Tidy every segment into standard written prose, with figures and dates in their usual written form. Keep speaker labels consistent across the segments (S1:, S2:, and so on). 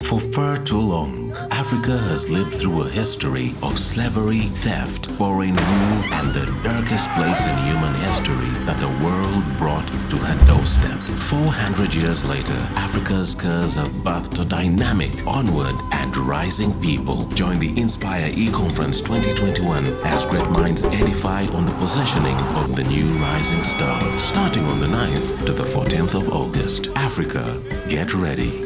S1: For far too long, Africa has lived through a history of slavery, theft, foreign rule, and the darkest place in human history that the world brought to her doorstep. 400 years later, Africa's scars have birthed a dynamic, onward, and rising people. Join the Inspire E-Conference 2021 as great minds edify on the positioning of the new rising star. Starting on the 9th to the 14th of August. Africa, get ready.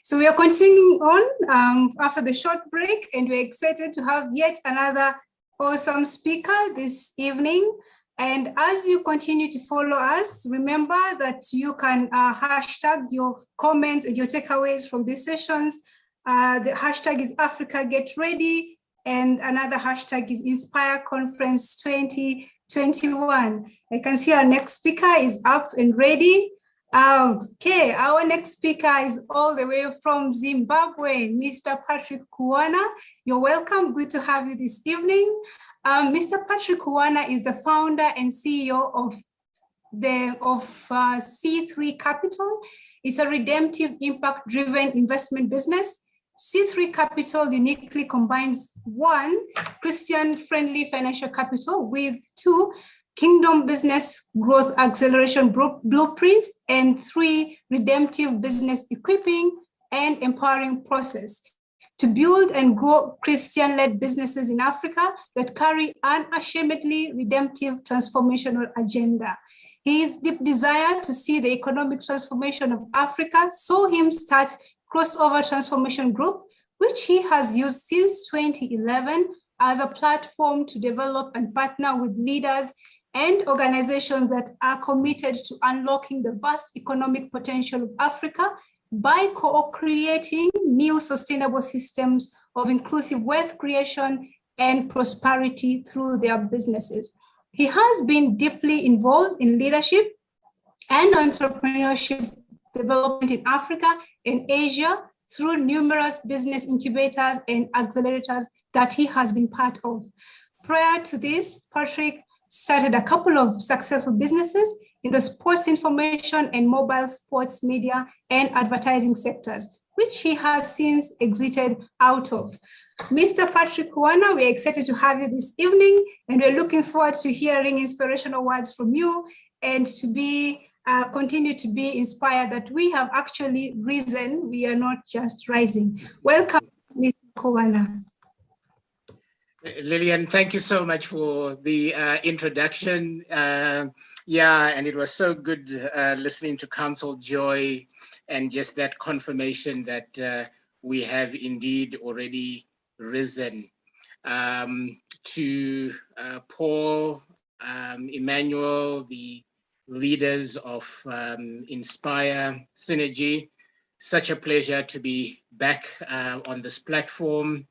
S2: So we are continuing on after the short break, and we're excited to have yet another awesome speaker this evening. And as you continue to follow us, remember that you can hashtag your comments and your takeaways from these sessions. The hashtag is Africa Get Ready, and another hashtag is Inspire Conference 2021. I can see our next speaker is up and ready. Okay, our next speaker is all the way from Zimbabwe, Mr. Patrick Kuwana. You're welcome. Good to have you this evening. Mr. Patrick Kuwana is the founder and CEO of C3 Capital. It's a redemptive, impact-driven investment business. C3 Capital uniquely combines 1, Christian-friendly financial capital with 2, Kingdom Business Growth Acceleration Blueprint, and 3, redemptive business equipping and empowering process to build and grow Christian-led businesses in Africa that carry unashamedly redemptive transformational agenda. His deep desire to see the economic transformation of Africa saw him start Crossover Transformation Group, which he has used since 2011 as a platform to develop and partner with leaders and organizations that are committed to unlocking the vast economic potential of Africa by co-creating new sustainable systems of inclusive wealth creation and prosperity through their businesses. He has been deeply involved in leadership and entrepreneurship development in Africa and Asia through numerous business incubators and accelerators that he has been part of. Prior to this, Patrick started a couple of successful businesses in the sports information and mobile sports media and advertising sectors, which he has since exited out of. Mr. Patrick Kuwana, we're excited to have you this evening, and we're looking forward to hearing inspirational words from you and to continue to be inspired that we have actually risen, we are not just rising. Welcome, Mr. Kuwana.
S3: Lillian, thank you so much for the introduction. And it was so good listening to Council Joy and just that confirmation that we have indeed already risen. To Paul, Emmanuel, the leaders of Inspire Synergy, such a pleasure to be back on this platform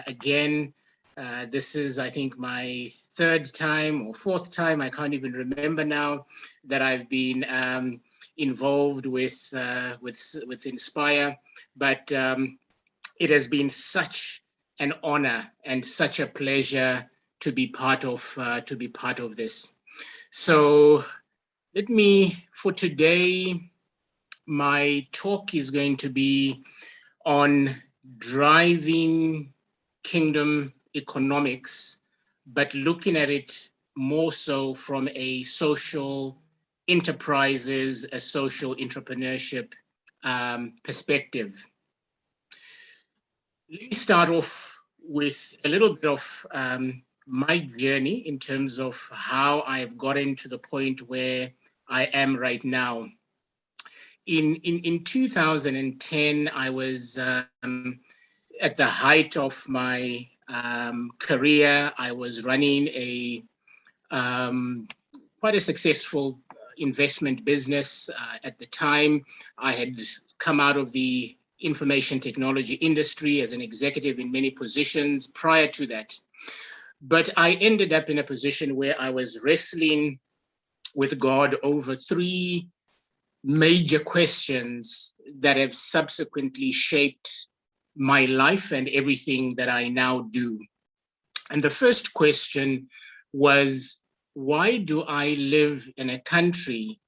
S3: again. This is, I think, my 3rd time or 4th time, I can't even remember now, that I've been involved with Inspire. But it has been such an honor and such a pleasure to be part of this. So let me, for today, my talk is going to be on driving kingdom economics, but looking at it more so from a social enterprises, a social entrepreneurship perspective. Let me start off with a little bit of my journey in terms of how I've gotten to the point where I am right now. In 2010, I was at the height of my career. I was running quite a successful investment business. At the time, I had come out of the information technology industry as an executive in many positions prior to that. But I ended up in a position where I was wrestling with God over 3 major questions that have subsequently shaped my life and everything that I now do. And the first question was, why do I live in a country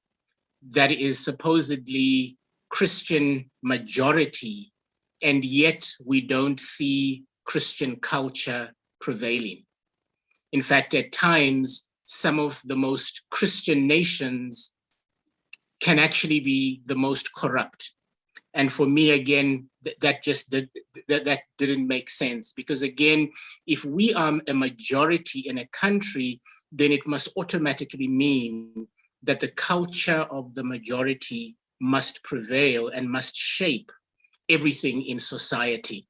S3: that is supposedly Christian majority, and yet we don't see Christian culture prevailing? In fact, at times, some of the most Christian nations can actually be the most corrupt. And for me, again, that didn't make sense, because again, if we are a majority in a country, then it must automatically mean that the culture of the majority must prevail and must shape everything in society.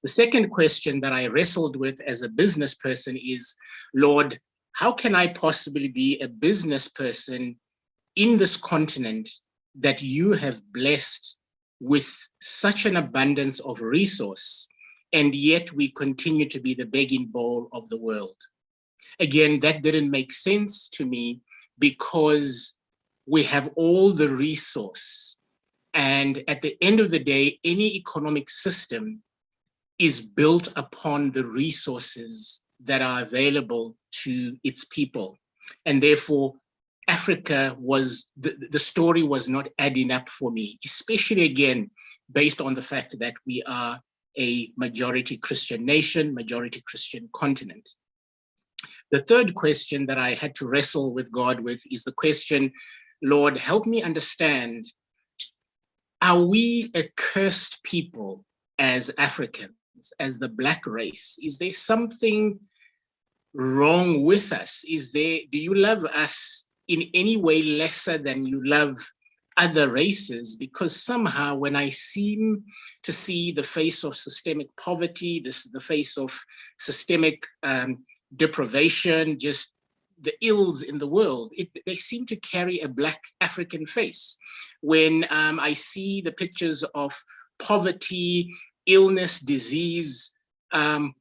S3: The second question that I wrestled with as a business person is, Lord, how can I possibly be a business person in this continent that you have blessed with such an abundance of resource, and yet we continue to be the begging bowl of the world? Again, that didn't make sense to me, because we have all the resource. And at the end of the day, any economic system is built upon the resources that are available to its people. And therefore, Africa was, the story was not adding up for me, especially again, based on the fact that we are a majority Christian nation, majority Christian continent. The third question that I had to wrestle with God with is the question, Lord, help me understand, are we a cursed people as Africans, as the Black race? Is there something wrong with us? Do you love us in any way lesser than you love other races? Because somehow when I seem to see the face of systemic poverty, the face of systemic deprivation, just the ills in the world, they seem to carry a Black African face. When I see the pictures of poverty, illness, disease,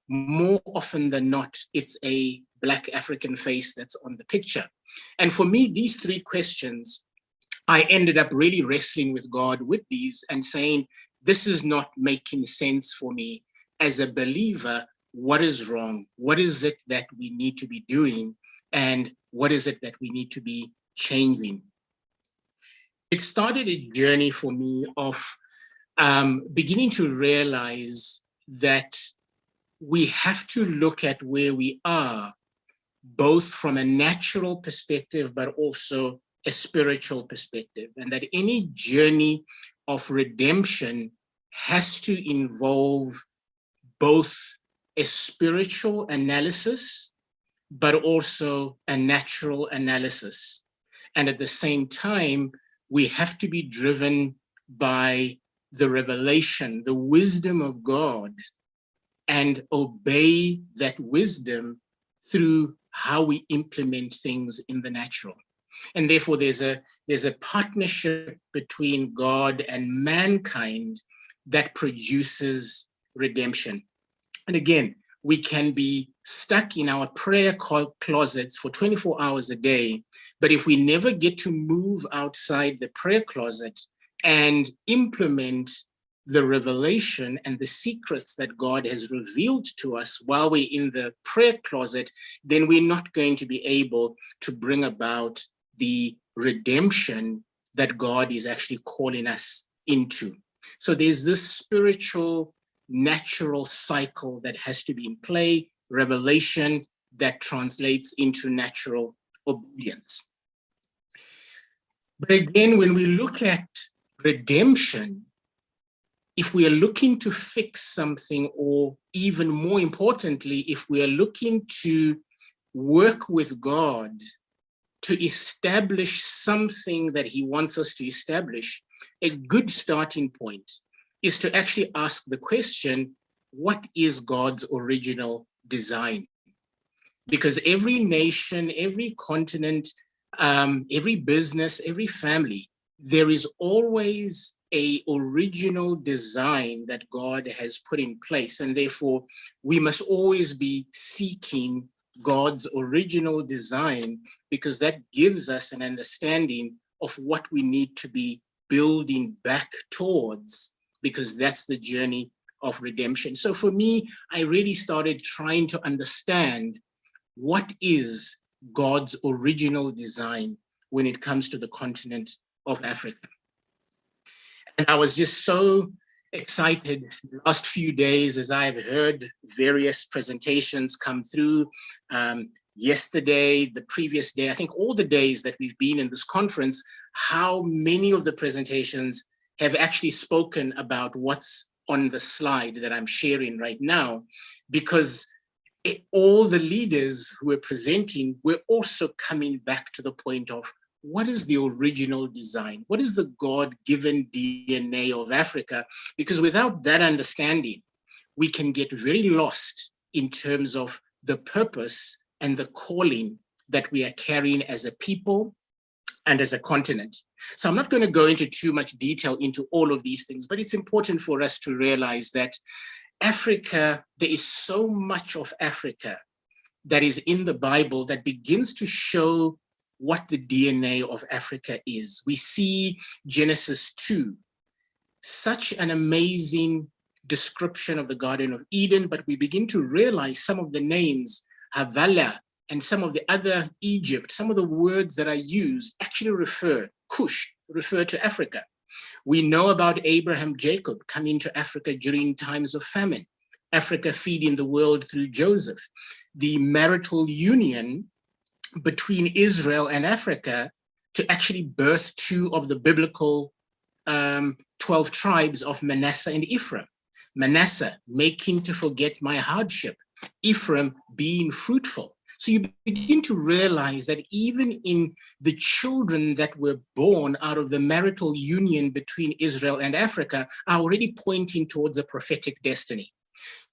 S3: more often than not, it's a Black African face that's on the picture. And for me, these three questions, I ended up really wrestling with God with these and saying, this is not making sense for me as a believer. What is wrong? What is it that we need to be doing? And what is it that we need to be changing? It started a journey for me of beginning to realize that we have to look at where we are, both from a natural perspective, but also a spiritual perspective, and that any journey of redemption has to involve both a spiritual analysis, but also a natural analysis. And at the same time, we have to be driven by the revelation, the wisdom of God, and obey that wisdom through how we implement things in the natural. And therefore, there's a partnership between God and mankind that produces redemption. And again, we can be stuck in our prayer closets for 24 hours a day, but if we never get to move outside the prayer closet and implement the revelation and the secrets that God has revealed to us while we're in the prayer closet, then we're not going to be able to bring about the redemption that God is actually calling us into. So there's this spiritual, natural cycle that has to be in play, revelation that translates into natural obedience. But again, when we look at redemption, if we are looking to fix something, or even more importantly, if we are looking to work with God to establish something that he wants us to establish, a good starting point is to actually ask the question, what is God's original design? Because every nation, every continent, every business, every family, there is always an original design that God has put in place. And therefore, we must always be seeking God's original design, because that gives us an understanding of what we need to be building back towards, because that's the journey of redemption. So for me, I really started trying to understand what is God's original design when it comes to the continent of Africa. And I was just so excited the last few days as I've heard various presentations come through. Yesterday, the previous day, I think all the days that we've been in this conference, how many of the presentations have actually spoken about what's on the slide that I'm sharing right now, because all the leaders who were presenting were also coming back to the point of what is the original design? What is the God-given DNA of Africa? Because without that understanding, we can get very lost in terms of the purpose and the calling that we are carrying as a people and as a continent. So I'm not going to go into too much detail into all of these things, but it's important for us to realize that Africa, there is so much of Africa that is in the Bible that begins to show what the DNA of Africa is. We see Genesis 2, such an amazing description of the Garden of Eden, but we begin to realize some of the names, Havala, and some of the other Egypt, some of the words that are used actually refer to Africa. We know about Abraham, Jacob coming to Africa during times of famine, Africa feeding the world through Joseph, the marital union between Israel and Africa to actually birth two of the biblical 12 tribes of Manasseh and Ephraim. Manasseh making to forget my hardship, Ephraim being fruitful. So you begin to realize that even in the children that were born out of the marital union between Israel and Africa are already pointing towards a prophetic destiny,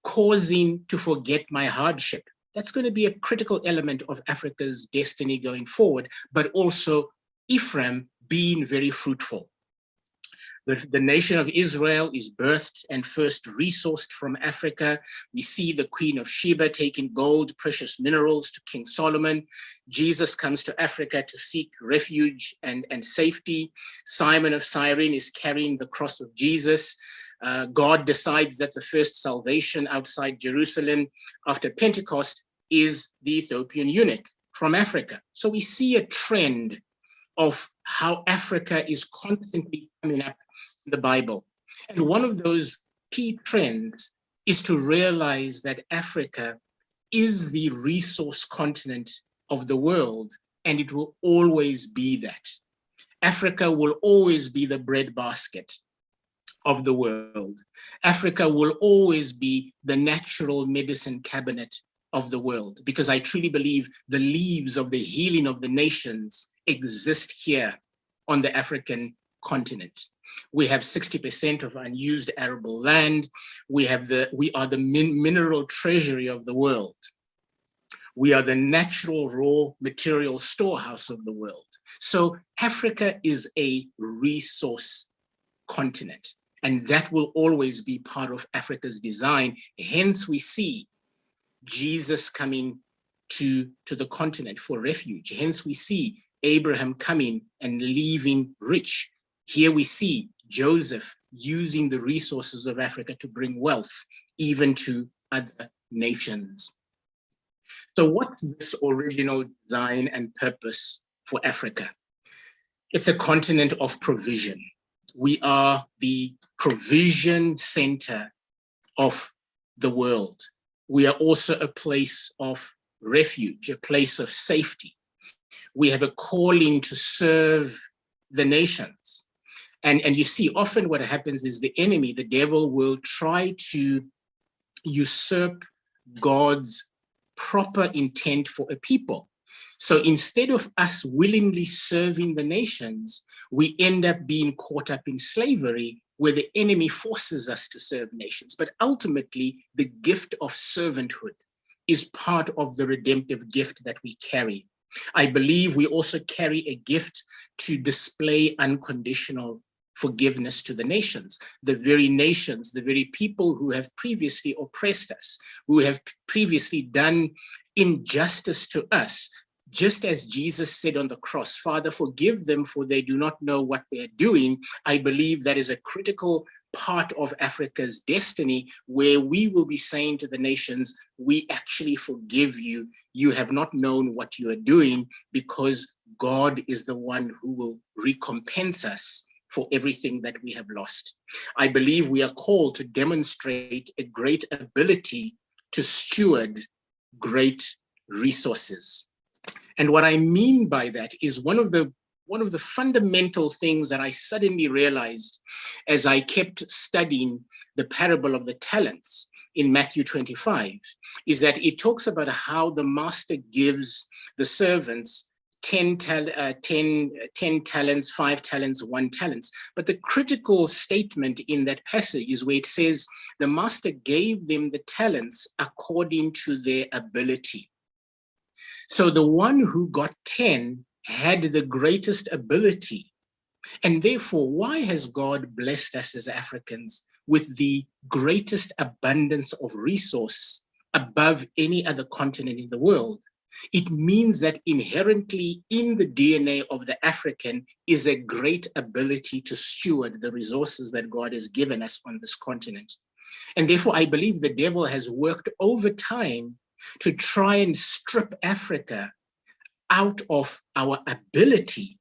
S3: causing to forget my hardship. That's going to be a critical element of Africa's destiny going forward, but also Ephraim being very fruitful. The nation of Israel is birthed and first resourced from Africa. We see the Queen of Sheba taking gold, precious minerals to King Solomon. Jesus comes to Africa to seek refuge and safety. Simon of Cyrene is carrying the cross of Jesus. God decides that the first salvation outside Jerusalem after Pentecost is the Ethiopian eunuch from Africa. So we see a trend of how Africa is constantly coming up in the Bible. And one of those key trends is to realize that Africa is the resource continent of the world, and it will always be that. Africa will always be the breadbasket of the world. Africa will always be the natural medicine cabinet of the world, because I truly believe the leaves of the healing of the nations exist here on the African continent. We have 60% of unused arable land. We are the mineral treasury of the world. We are the natural raw material storehouse of the world. So Africa is a resource continent, and that will always be part of Africa's design. Hence, we see Jesus coming to the continent for refuge. Hence, we see Abraham coming and leaving rich. Here we see Joseph using the resources of Africa to bring wealth even to other nations. So what's this original design and purpose for Africa? It's a continent of provision. We are the provision center of the world. We are also a place of refuge, a place of safety. We have a calling to serve the nations. And you see, often what happens is the enemy, the devil, will try to usurp God's proper intent for a people. So instead of us willingly serving the nations, we end up being caught up in slavery, where the enemy forces us to serve nations. But ultimately, the gift of servanthood is part of the redemptive gift that we carry. I believe we also carry a gift to display unconditional forgiveness to the nations, the very people who have previously oppressed us, who have previously done injustice to us. Just as Jesus said on the cross, Father, forgive them for they do not know what they're doing. I believe that is a critical part of Africa's destiny, where we will be saying to the nations, we actually forgive you. You have not known what you are doing, because God is the one who will recompense us for everything that we have lost. I believe we are called to demonstrate a great ability to steward great resources. And what I mean by that is one of the fundamental things that I suddenly realized as I kept studying the parable of the talents in Matthew 25 is that it talks about how the master gives the servants 10 talents, 5 talents, 1 talent. But the critical statement in that passage is where it says the master gave them the talents according to their ability. So the one who got 10 had the greatest ability. And therefore, why has God blessed us as Africans with the greatest abundance of resource above any other continent in the world? It means that inherently in the DNA of the African is a great ability to steward the resources that God has given us on this continent. And therefore, I believe the devil has worked over time to try and strip Africa out of our ability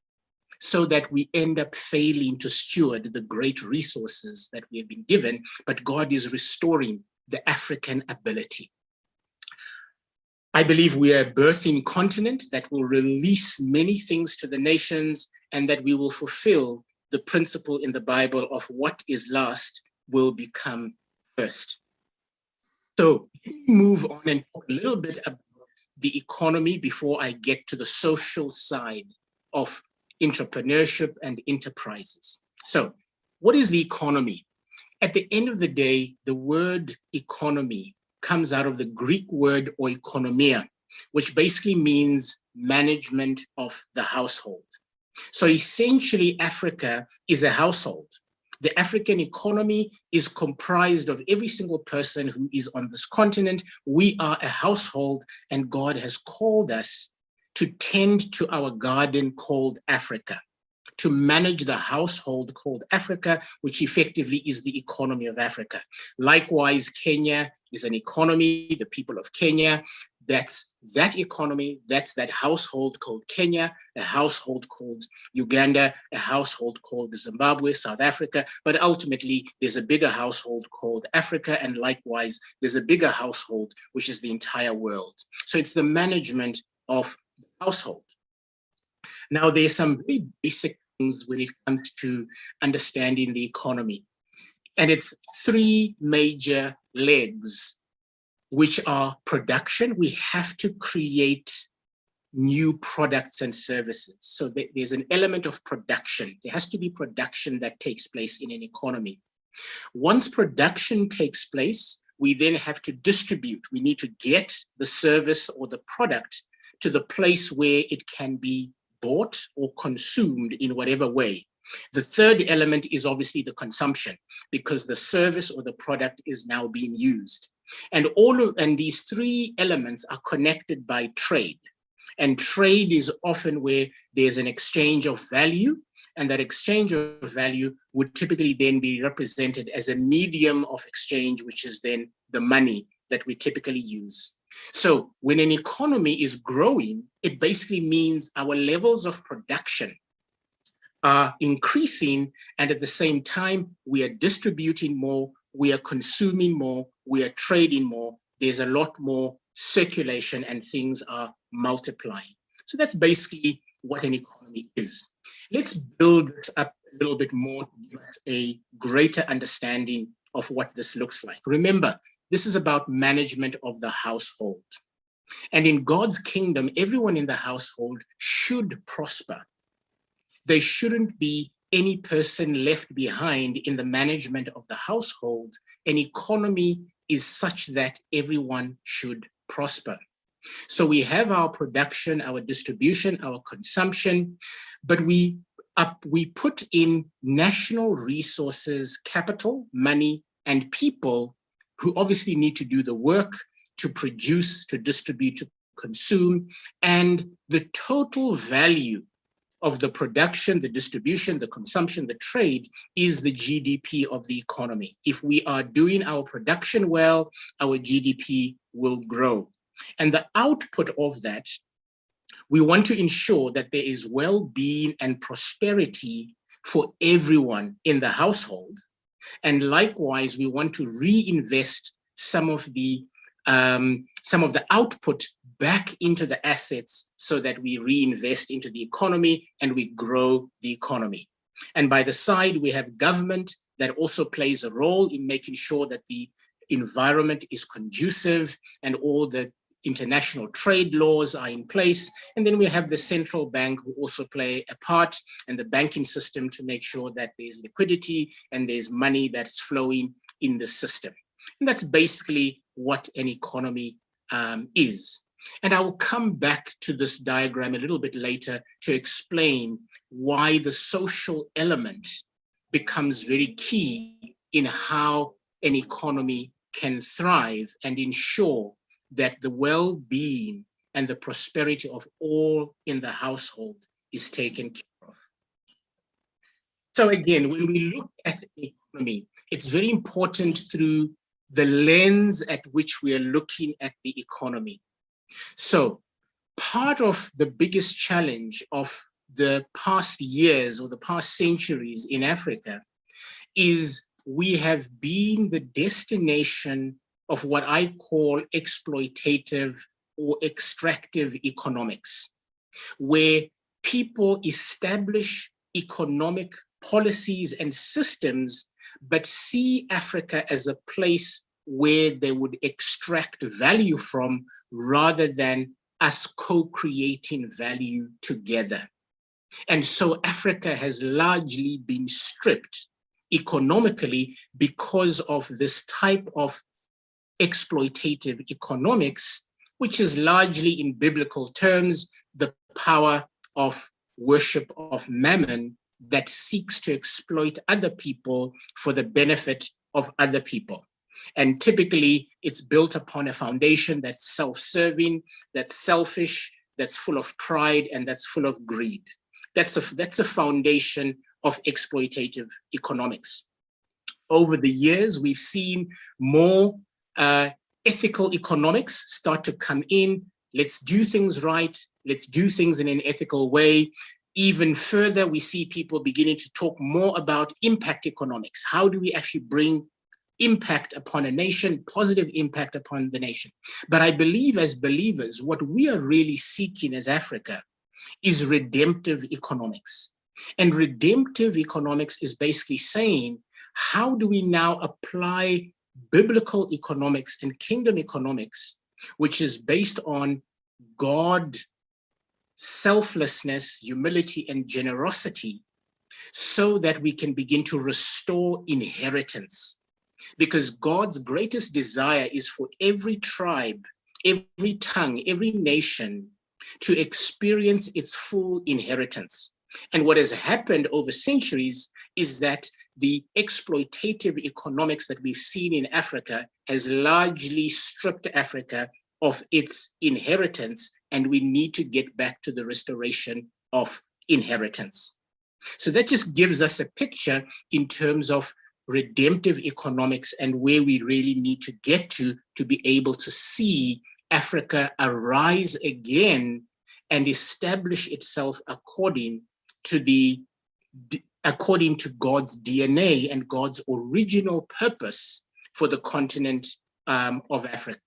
S3: so that we end up failing to steward the great resources that we have been given, but God is restoring the African ability. I believe we are a birthing continent that will release many things to the nations, and that we will fulfill the principle in the Bible of what is last will become first. So let me move on and talk a little bit about the economy before I get to the social side of entrepreneurship and enterprises. So what is the economy? At the end of the day, the word economy comes out of the Greek word oikonomia, which basically means management of the household. So essentially, Africa is a household. The African economy is comprised of every single person who is on this continent. We are a household, and God has called us to tend to our garden called Africa, to manage the household called Africa, which effectively is the economy of Africa. Likewise, Kenya is an economy, the people of Kenya, that's that economy, that's that household called Kenya, a household called Uganda, a household called Zimbabwe, South Africa, but ultimately there's a bigger household called Africa, and likewise, there's a bigger household, which is the entire world. So it's the management of the household. Now, there's some very basic things when it comes to understanding the economy. And it's 3 major legs, which are production. We have to create new products and services. So there's an element of production. There has to be production that takes place in an economy. Once production takes place, we then have to distribute. We need to get the service or the product to the place where it can be bought or consumed in whatever way. The third element is obviously the consumption, because the service or the product is now being used. And these 3 elements are connected by trade. And trade is often where there's an exchange of value, and that exchange of value would typically then be represented as a medium of exchange, which is then the money that we typically use. So when an economy is growing, it basically means our levels of production are increasing, and at the same time, we are distributing more, we are consuming more, we are trading more, there's a lot more circulation, and things are multiplying. So that's basically what an economy is. Let's build this up a little bit more to give us a greater understanding of what this looks like. Remember, this is about management of the household. And in God's kingdom, everyone in the household should prosper. There shouldn't be any person left behind in the management of the household. An economy is such that everyone should prosper. So we have our production, our distribution, our consumption, but we put in national resources, capital, money, and people who obviously need to do the work to produce, to distribute, to consume, and the total value of the production, the distribution, the consumption, the trade is the GDP of the economy. If we are doing our production well, our GDP will grow. And the output of that, we want to ensure that there is well-being and prosperity for everyone in the household. And likewise, we want to reinvest some of the output back into the assets so that we reinvest into the economy and we grow the economy. And by the side, we have government that also plays a role in making sure that the environment is conducive and all the international trade laws are in place. And then we have the central bank who also play a part, and the banking system to make sure that there's liquidity and there's money that's flowing in the system. And that's basically what an economy is. And I will come back to this diagram a little bit later to explain why the social element becomes very key in how an economy can thrive and ensure that the well-being and the prosperity of all in the household is taken care of. So again, when we look at the economy, it's very important through the lens at which we are looking at the economy. So part of the biggest challenge of the past years or the past centuries in Africa is we have been the destination of what I call exploitative or extractive economics, where people establish economic policies and systems, but see Africa as a place where they would extract value from rather than us co-creating value together. And so Africa has largely been stripped economically because of this type of exploitative economics, which is largely in biblical terms, the power of worship of mammon that seeks to exploit other people for the benefit of other people. And typically it's built upon a foundation that's self-serving, that's selfish, that's full of pride, and that's full of greed. That's a foundation of exploitative economics. Over the years, we've seen more ethical economics start to come in. Let's do things right. Let's do things in an ethical way. Even further, we see people beginning to talk more about impact economics. How do we actually bring impact upon a nation, positive impact upon the nation? But I believe as believers, what we are really seeking as Africa is redemptive economics. And redemptive economics is basically saying, how do we now apply biblical economics and kingdom economics, which is based on God, selflessness, humility, and generosity, so that we can begin to restore inheritance. Because God's greatest desire is for every tribe, every tongue, every nation to experience its full inheritance. And what has happened over centuries is that the exploitative economics that we've seen in Africa has largely stripped Africa of its inheritance, and we need to get back to the restoration of inheritance. So that just gives us a picture in terms of redemptive economics and where we really need to get to be able to see Africa arise again and establish itself according to God's DNA and God's original purpose for the continent of Africa.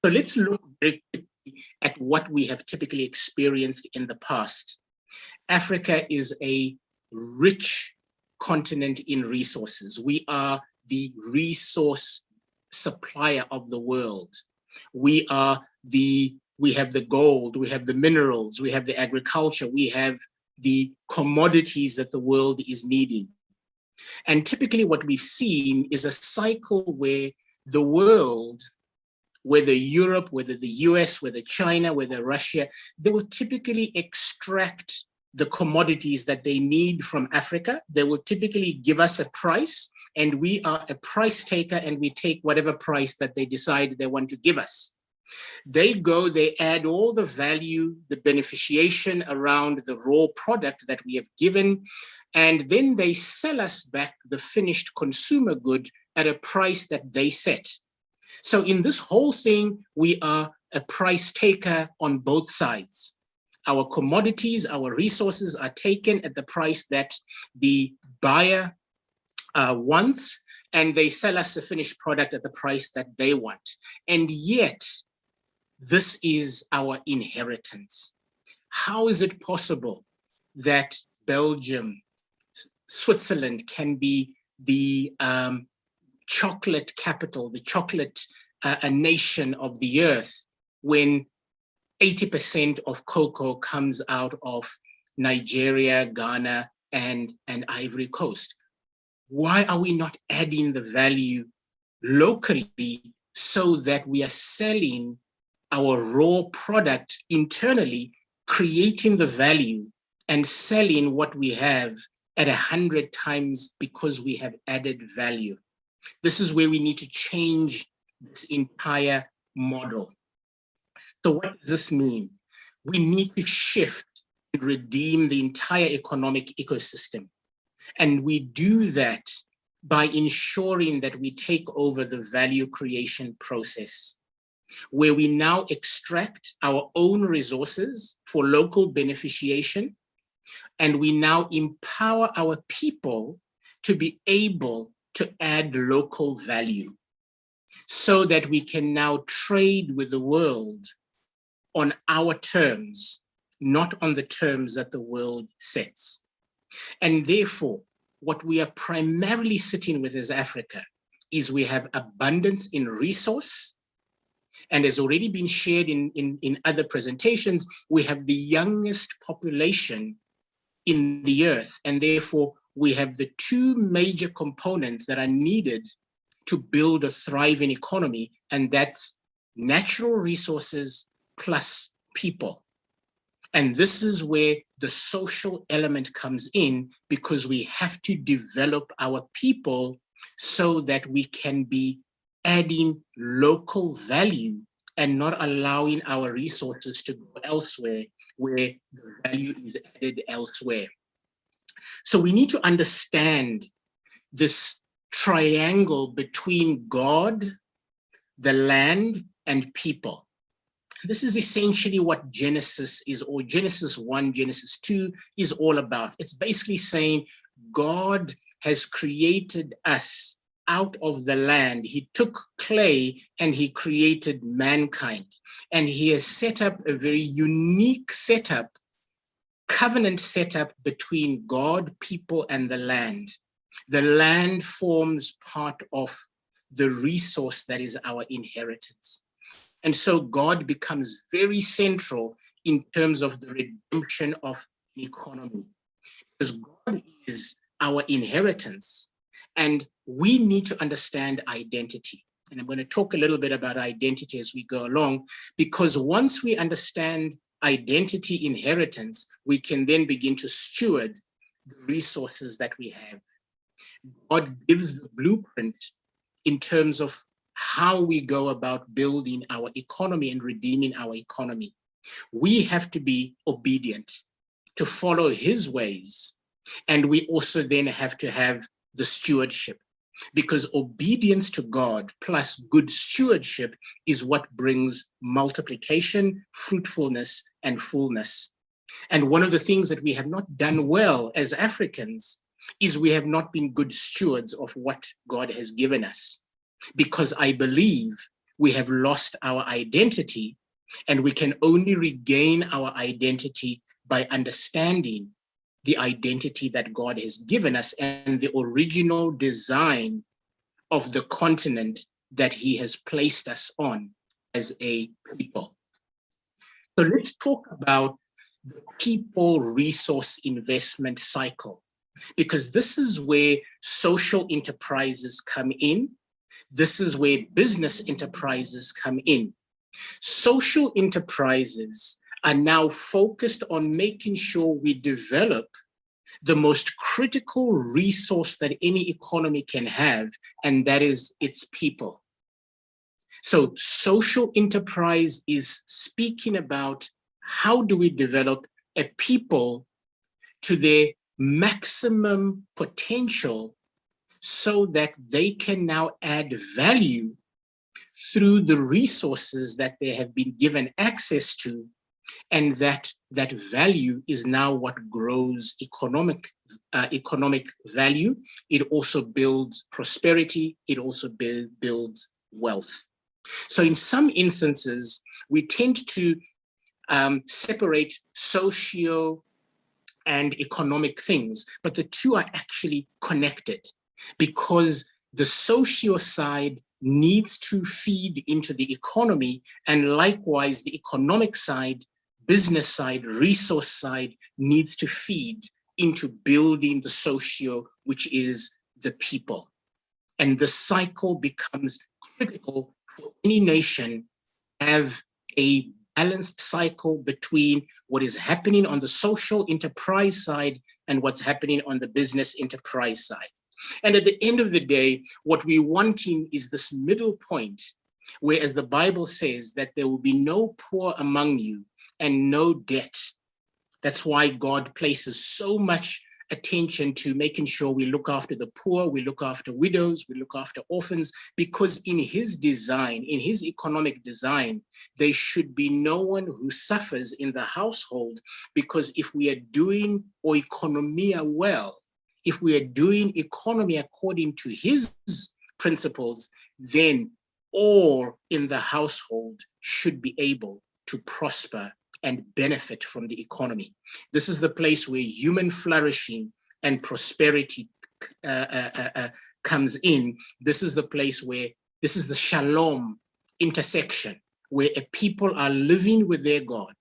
S3: So let's look very quickly at what we have typically experienced in the past. Africa is a rich continent in resources. We are the resource supplier of the world. We have the gold, we have the minerals, we have the agriculture, we have the commodities that the world is needing. And typically what we've seen is a cycle where the world, whether Europe, whether the US, whether China, whether Russia, they will typically extract the commodities that they need from Africa. They will typically give us a price, and we are a price taker, and we take whatever price that they decide they want to give us. They go, they add all the value, the beneficiation around the raw product that we have given, and then they sell us back the finished consumer good at a price that they set. So in this whole thing, we are a price taker on both sides. Our commodities, our resources are taken at the price that the buyer wants, and they sell us a finished product at the price that they want. And yet, this is our inheritance. How is it possible that Belgium, Switzerland can be the chocolate capital, the chocolate a nation of the earth, when 80% of cocoa comes out of Nigeria, Ghana, and Ivory Coast? Why are we not adding the value locally so that we are selling our raw product internally, creating the value and selling what we have at 100 times because we have added value? This is where we need to change this entire model. So what does this mean? We need to shift and redeem the entire economic ecosystem. And we do that by ensuring that we take over the value creation process, where we now extract our own resources for local beneficiation, and we now empower our people to be able to add local value so that we can now trade with the world on our terms, not on the terms that the world sets. And therefore, what we are primarily sitting with as Africa is we have abundance in resource. And has already been shared in other presentations, we have the youngest population in the earth. And therefore, we have the two major components that are needed to build a thriving economy, and that's natural resources plus people. And this is where the social element comes in, because we have to develop our people so that we can be adding local value and not allowing our resources to go elsewhere where the value is added elsewhere. So we need to understand this triangle between God, the land, and people. This is essentially what Genesis is, or Genesis 1, Genesis 2 is all about. It's basically saying God has created us out of the land. He took clay and he created mankind. And he has set up a very unique setup, covenant setup between God, people, and the land. The land forms part of the resource that is our inheritance. And so God becomes very central in terms of the redemption of the economy, because God is our inheritance. And we need to understand identity. And I'm going to talk a little bit about identity as we go along, because once we understand identity, inheritance, we can then begin to steward the resources that we have. God gives the blueprint in terms of how we go about building our economy and redeeming our economy. We have to be obedient to follow his ways. And we also then have to have the stewardship, because obedience to God plus good stewardship is what brings multiplication, fruitfulness, and fullness. And one of the things that we have not done well as Africans is we have not been good stewards of what God has given us, because I believe we have lost our identity, and we can only regain our identity by understanding the identity that God has given us and the original design of the continent that he has placed us on as a people. So let's talk about the people resource investment cycle, because this is where social enterprises come in. This is where business enterprises come in. Social enterprises are now focused on making sure we develop the most critical resource that any economy can have, and that is its people. So social enterprise is speaking about how do we develop a people to their maximum potential so that they can now add value through the resources that they have been given access to, and that value is now what grows economic value. It also builds prosperity. It also builds wealth. So in some instances, we tend to separate socio and economic things, but the two are actually connected, because the socio side needs to feed into the economy, and likewise the economic side, business side, resource side needs to feed into building the socio, which is the people. And the cycle becomes critical for any nation to have a balanced cycle between what is happening on the social enterprise side and what's happening on the business enterprise side. And at the end of the day, what we're wanting is this middle point, where, as the Bible says, that there will be no poor among you and no debt. That's why God places so much attention to making sure we look after the poor, we look after widows, we look after orphans, because in his design, in his economic design, there should be no one who suffers in the household, because if we are doing oikonomia well, if we are doing economy according to his principles, then all in the household should be able to prosper and benefit from the economy. This is the place where human flourishing and prosperity comes in. This is the place where, this is the shalom intersection, where a people are living with their God.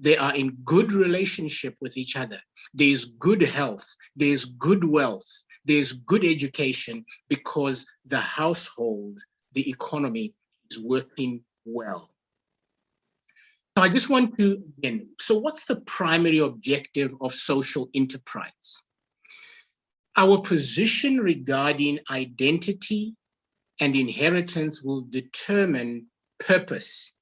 S3: They are in good relationship with each other. There's good health, there's good wealth, there's good education, because the household, the economy is working well. So I just want to, again, so what's the primary objective of social enterprise? Our position regarding identity and inheritance will determine purpose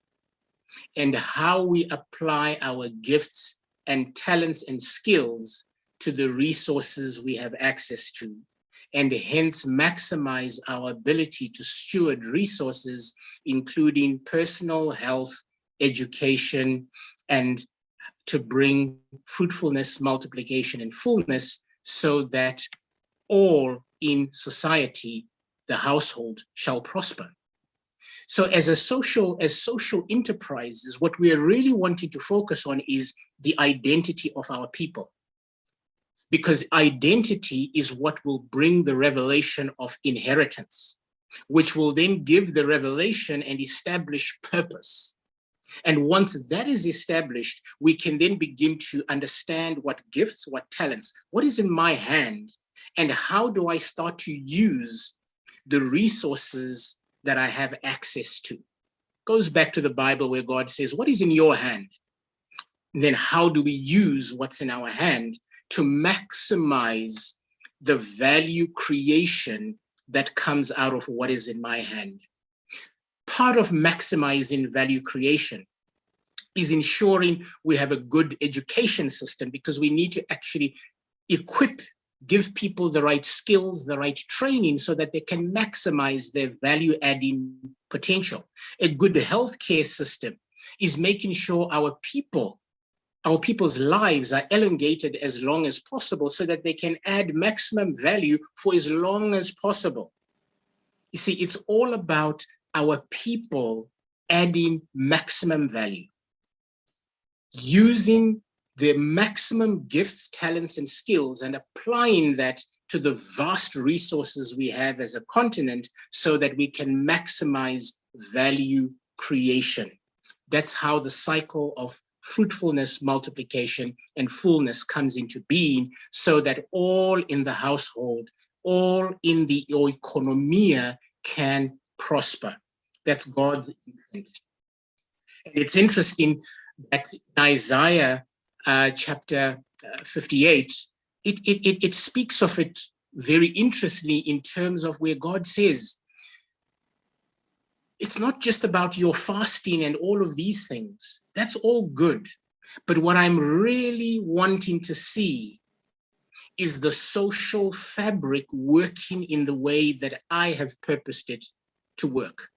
S3: and how we apply our gifts and talents and skills to the resources we have access to, and hence maximize our ability to steward resources, including personal health, education, and to bring fruitfulness, multiplication, and fullness, so that all in society, the household, shall prosper. So as social enterprises, what we are really wanting to focus on is the identity of our people, because identity is what will bring the revelation of inheritance, which will then give the revelation and establish purpose. And once that is established, we can then begin to understand what gifts, what talents, what is in my hand, and how do I start to use the resources that I have access to. Goes back to the Bible, where God says, what is in your hand? And then how do we use what's in our hand to maximize the value creation that comes out of what is in my hand? Part of maximizing value creation is ensuring we have a good education system, because we need to actually give people the right skills, the right training, so that they can maximize their value-adding potential. A good healthcare system is making sure our people's lives are elongated as long as possible, so that they can add maximum value for as long as possible. You see, it's all about our people adding maximum value, using the maximum gifts, talents, and skills, and applying that to the vast resources we have as a continent, so that we can maximize value creation. That's how the cycle of fruitfulness, multiplication, and fullness comes into being, so that all in the household, all in the oikonomia can prosper. That's God's intent. And it's interesting that in Isaiah chapter 58, it speaks of it very interestingly in terms of where God says, It's not just about your fasting and all of these things. That's all good. But what I'm really wanting to see is the social fabric working in the way that I have purposed it to work.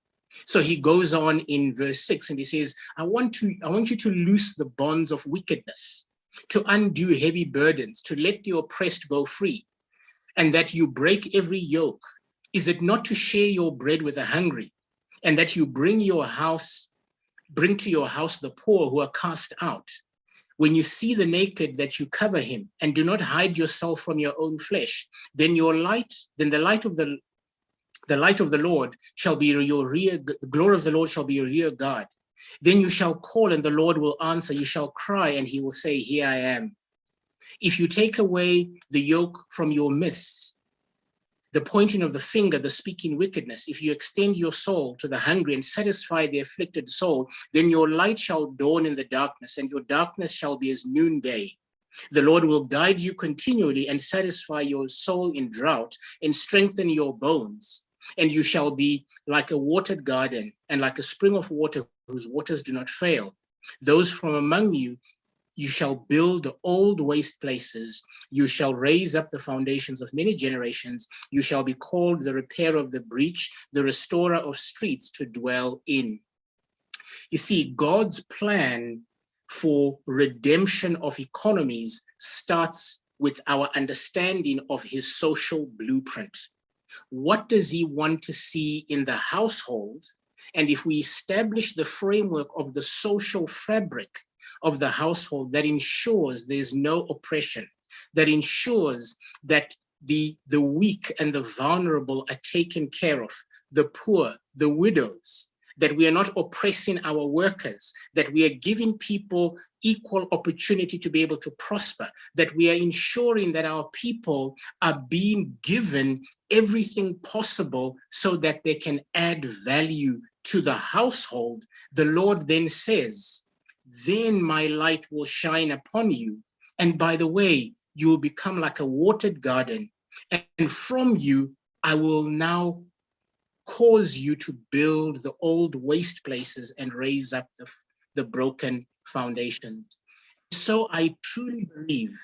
S3: So he goes on in verse 6 and he says, I want you to loose the bonds of wickedness, to undo heavy burdens, to let the oppressed go free, and that you break every yoke. Is it not to share your bread with the hungry, and that you bring to your house the poor who are cast out? When you see the naked, that you cover him, and do not hide yourself from your own flesh, then the light of the Lord shall be the glory of the Lord shall be your rear guard. Then you shall call, and the Lord will answer. You shall cry, and he will say, Here I am. If you take away the yoke from your midst, the pointing of the finger, the speaking wickedness, if you extend your soul to the hungry and satisfy the afflicted soul, then your light shall dawn in the darkness, and your darkness shall be as noonday. The Lord will guide you continually and satisfy your soul in drought and strengthen your bones. And you shall be like a watered garden and like a spring of water whose waters do not fail. Those from among you shall build old waste places. You shall raise up the foundations of many generations. You shall be called the repairer of the breach, the restorer of streets to dwell in. You see, God's plan for redemption of economies starts with our understanding of his social blueprint. What does he want to see in the household? And if we establish the framework of the social fabric of the household that ensures there's no oppression, that ensures that the weak and the vulnerable are taken care of, the poor, the widows, that we are not oppressing our workers, that we are giving people equal opportunity to be able to prosper, that we are ensuring that our people are being given everything possible so that they can add value to the household, the Lord then says, then my light will shine upon you. And by the way, you will become like a watered garden. And from you, I will now cause you to build the old waste places and raise up the broken foundations. So I truly believe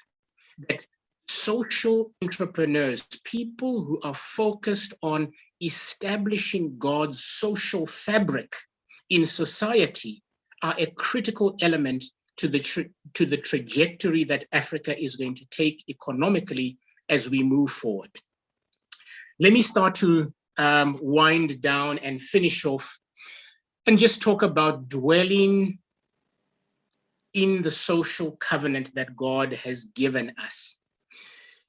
S3: that social entrepreneurs, people who are focused on establishing God's social fabric in society, are a critical element to the trajectory that Africa is going to take economically as we move forward. Let me start to wind down and finish off and just talk about dwelling in the social covenant that God has given us.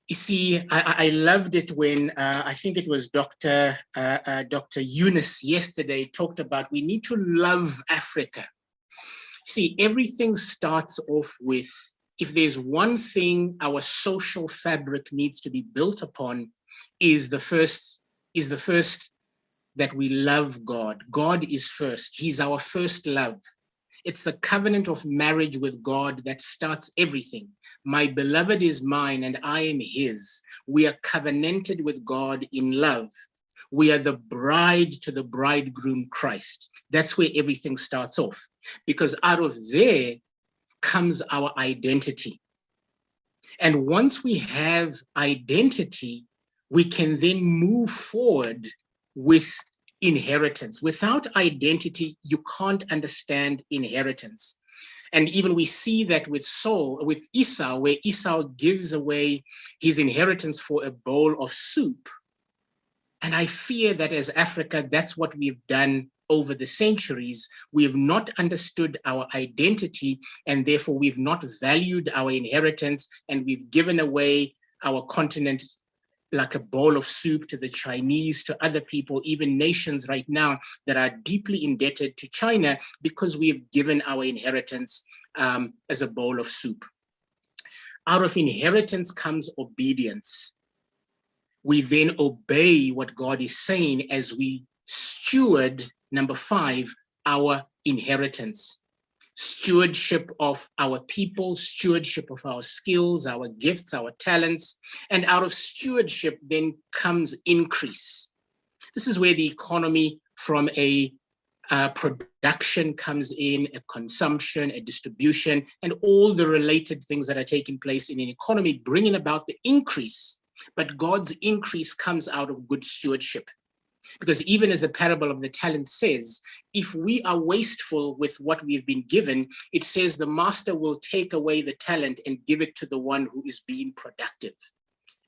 S3: You see, I loved it when I think it was Dr. Eunice yesterday talked about we need to love Africa. See, everything starts off with, if there's one thing our social fabric needs to be built upon, is the first that we love God. God is first. He's our first love. It's the covenant of marriage with God that starts everything. My beloved is mine and I am his. We are covenanted with God in love. We are the bride to the bridegroom Christ. That's where everything starts off, because out of there comes our identity. And once we have identity, we can then move forward with inheritance. Without identity, you can't understand inheritance. And even we see that with Esau, where Esau gives away his inheritance for a bowl of soup. And I fear that as Africa, that's what we've done over the centuries. We have not understood our identity, and therefore we've not valued our inheritance, and we've given away our continent like a bowl of soup to the Chinese, to other people, even nations right now that are deeply indebted to China because we have given our inheritance as a bowl of soup. Out of inheritance comes obedience. We then obey what God is saying as we steward, number 5, our inheritance. Stewardship of our people, stewardship of our skills, our gifts, our talents, and out of stewardship then comes increase. This is where the economy from a production comes in, a consumption, a distribution, and all the related things that are taking place in an economy, bringing about the increase. But God's increase comes out of good stewardship. Because even as the parable of the talents says, if we are wasteful with what we've been given, it says the master will take away the talent and give it to the one who is being productive.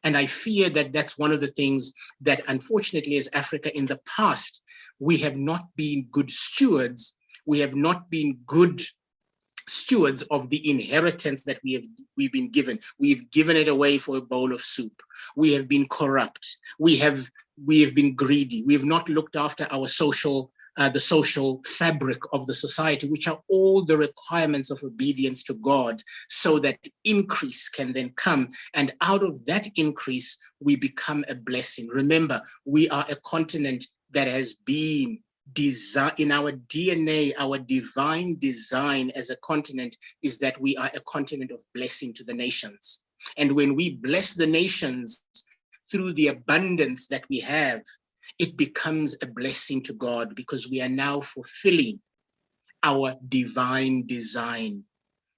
S3: And I fear that that's one of the things that, unfortunately, as Africa in the past, we have not been good stewards. We have not been good stewards of the inheritance that we've been given. We've given it away for a bowl of soup. We have been corrupt. We have been greedy. We have not looked after our the social fabric of the society, which are all the requirements of obedience to God, so that increase can then come. And out of that increase, we become a blessing. Remember, we are a continent that has been designed in our DNA. Our divine design as a continent is that we are a continent of blessing to the nations. And when we bless the nations through the abundance that we have, it becomes a blessing to God, because we are now fulfilling our divine design.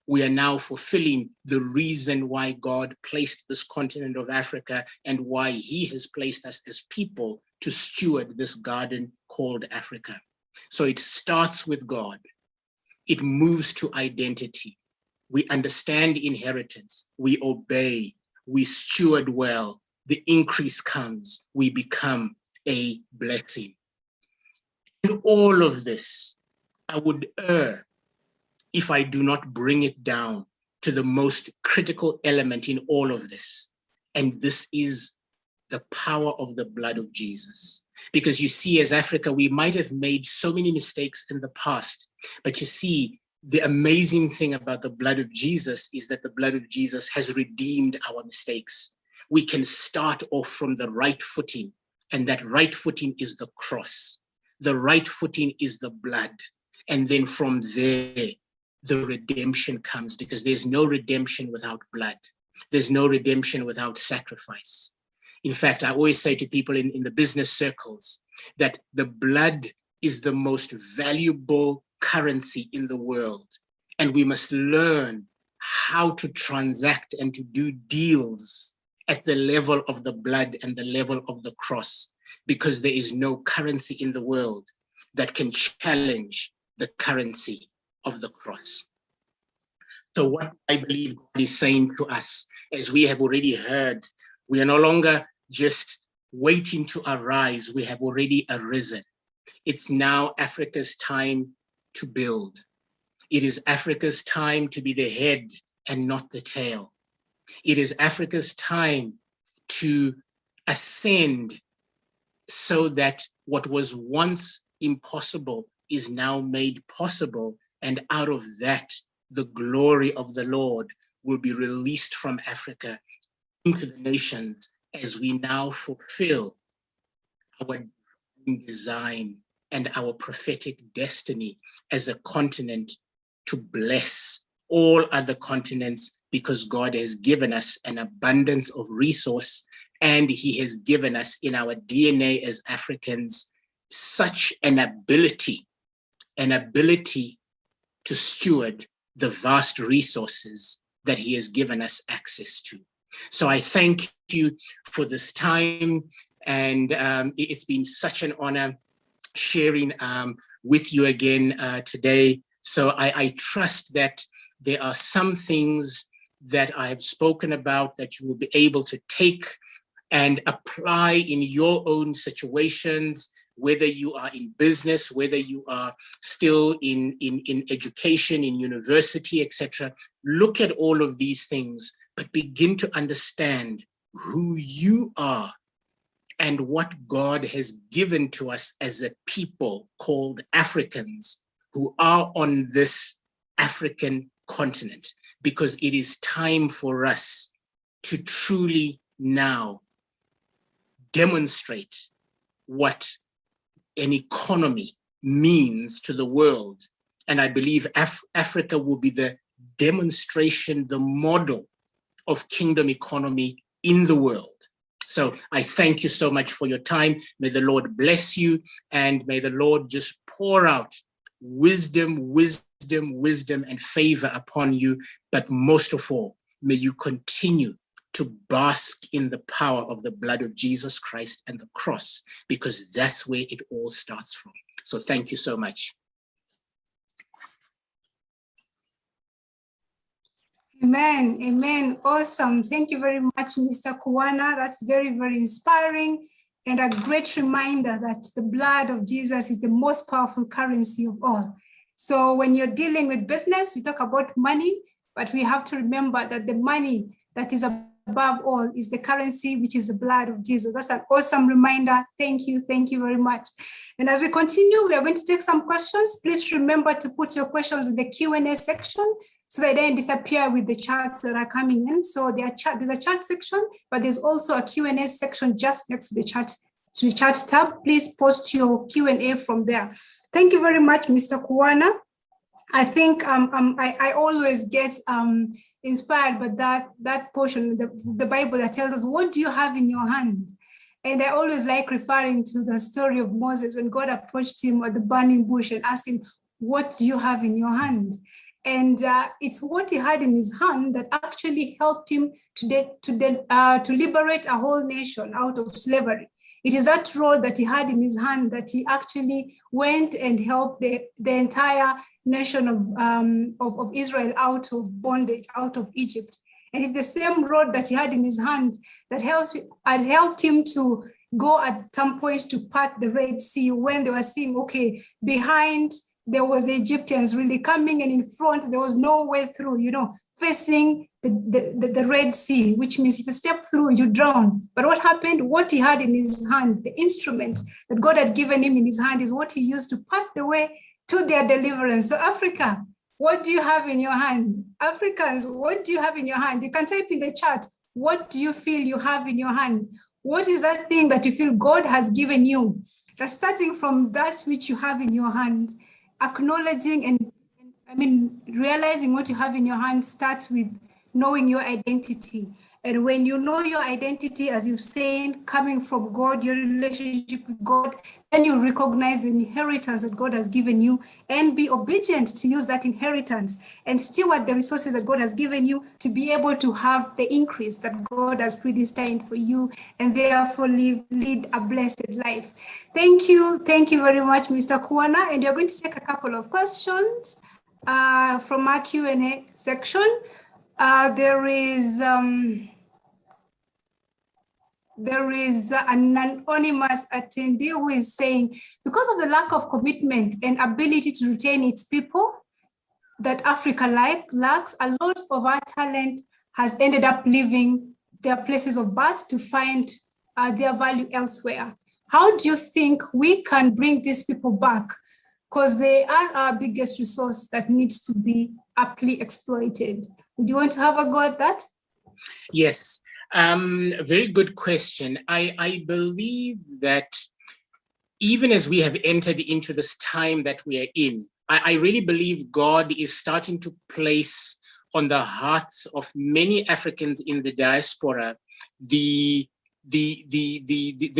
S3: We are now fulfilling the reason why God placed this continent of Africa and why he has placed us as people to steward this garden called Africa. So it starts with God. It moves to identity. We understand inheritance. We obey. We steward well. The increase comes. We become a blessing. In all of this, I would err if I do not bring it down to the most critical element in all of this. And this is the power of the blood of Jesus. Because you see, as Africa, we might have made so many mistakes in the past, but you see, the amazing thing about the blood of Jesus is that the blood of Jesus has redeemed our mistakes. We can start off from the right footing, and that right footing is the cross. The right footing is the blood. And then from there, the redemption comes, because there's no redemption without blood. There's no redemption without sacrifice. In fact, I always say to people in the business circles that the blood is the most valuable currency in the world. And we must learn how to transact and to do deals at the level of the blood and the level of the cross, because there is no currency in the world that can challenge the currency of the cross. So what I believe God is saying to us, as we have already heard, we are no longer just waiting to arise, we have already arisen. It's now Africa's time to build. It is Africa's time to be the head and not the tail. It is Africa's time to ascend, so that what was once impossible is now made possible. And out of that, the glory of the Lord will be released from Africa into the nations, as we now fulfill our design and our prophetic destiny as a continent to bless all other continents, because God has given us an abundance of resource, and he has given us in our DNA as Africans such an ability to steward the vast resources that he has given us access to. So I thank you for this time, and it's been such an honor sharing with you again today. So I trust that there are some things that I have spoken about that you will be able to take and apply in your own situations, whether you are in business, whether you are still in education, in university, etc. Look at all of these things, but begin to understand who you are and what God has given to us as a people called Africans who are on this African continent, because it is time for us to truly now demonstrate what an economy means to the world. And I believe Africa will be the demonstration, the model of kingdom economy in the world. So I thank you so much for your time. May the Lord bless you, and may the Lord just pour out wisdom, and favor upon you. But most of all, may you continue to bask in the power of the blood of Jesus Christ and the cross, because that's where it all starts from. So thank you so much.
S2: Amen. Amen. Awesome. Thank you very much, Mr. Kuwana. That's very, very inspiring and a great reminder that the blood of Jesus is the most powerful currency of all. So when you're dealing with business, we talk about money, but we have to remember that the money that is above all is the currency, which is the blood of Jesus. That's an awesome reminder. Thank you. Thank you very much. And as we continue, we are going to take some questions. Please remember to put your questions in the Q&A section so they don't disappear with the charts that are coming in. So there's a chat section, but there's also a Q&A section just next to the chat tab. Please post your Q&A from there. Thank you very much, Mr. Kuwana. I think I always get inspired by that portion, the Bible that tells us, what do you have in your hand? And I always like referring to the story of Moses when God approached him at the burning bush and asked him, what do you have in your hand? And it's what he had in his hand that actually helped him to liberate a whole nation out of slavery. It is that rod that he had in his hand that he actually went and helped the entire nation of Israel out of bondage, out of Egypt. And it's the same rod that he had in his hand that helped him to go at some point to part the Red Sea when they were seeing, okay, behind there was the Egyptians really coming, and in front there was no way through, facing the Red Sea, which means if you step through, you drown. But what happened? What he had in his hand, the instrument that God had given him in his hand, is what he used to part the way to their deliverance. So Africa, what do you have in your hand? Africans, what do you have in your hand? You can type in the chat, what do you feel you have in your hand? What is that thing that you feel God has given you? That's starting from that which you have in your hand, acknowledging and realizing what you have in your hand starts with knowing your identity. And when you know your identity, as you've said, coming from God, your relationship with God, then you recognize the inheritance that God has given you and be obedient to use that inheritance and steward the resources that God has given you to be able to have the increase that God has predestined for you and therefore lead a blessed life. Thank you. Thank you very much, Mr. Kuwana. And you're going to take a couple of questions from our Q&A section. There is an anonymous attendee who is saying, because of the lack of commitment and ability to retain its people that Africa lacks, a lot of our talent has ended up leaving their places of birth to find their value elsewhere. How do you think we can bring these people back? Because they are our biggest resource that needs to be aptly exploited. Would you want to have a go at that?
S3: Yes. Very good question. I believe that even as we have entered into this time that we are in, I really believe God is starting to place on the hearts of many Africans in the diaspora the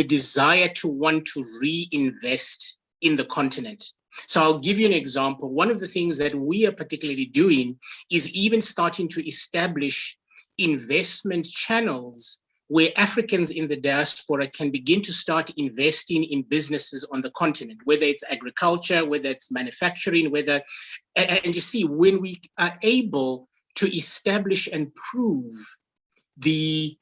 S3: desire to want to reinvest in the continent. So I'll give you an example. One of the things that we are particularly doing is even starting to establish investment channels where Africans in the diaspora can begin to start investing in businesses on the continent, whether it's agriculture, whether it's manufacturing, and you see, when we are able to establish and prove the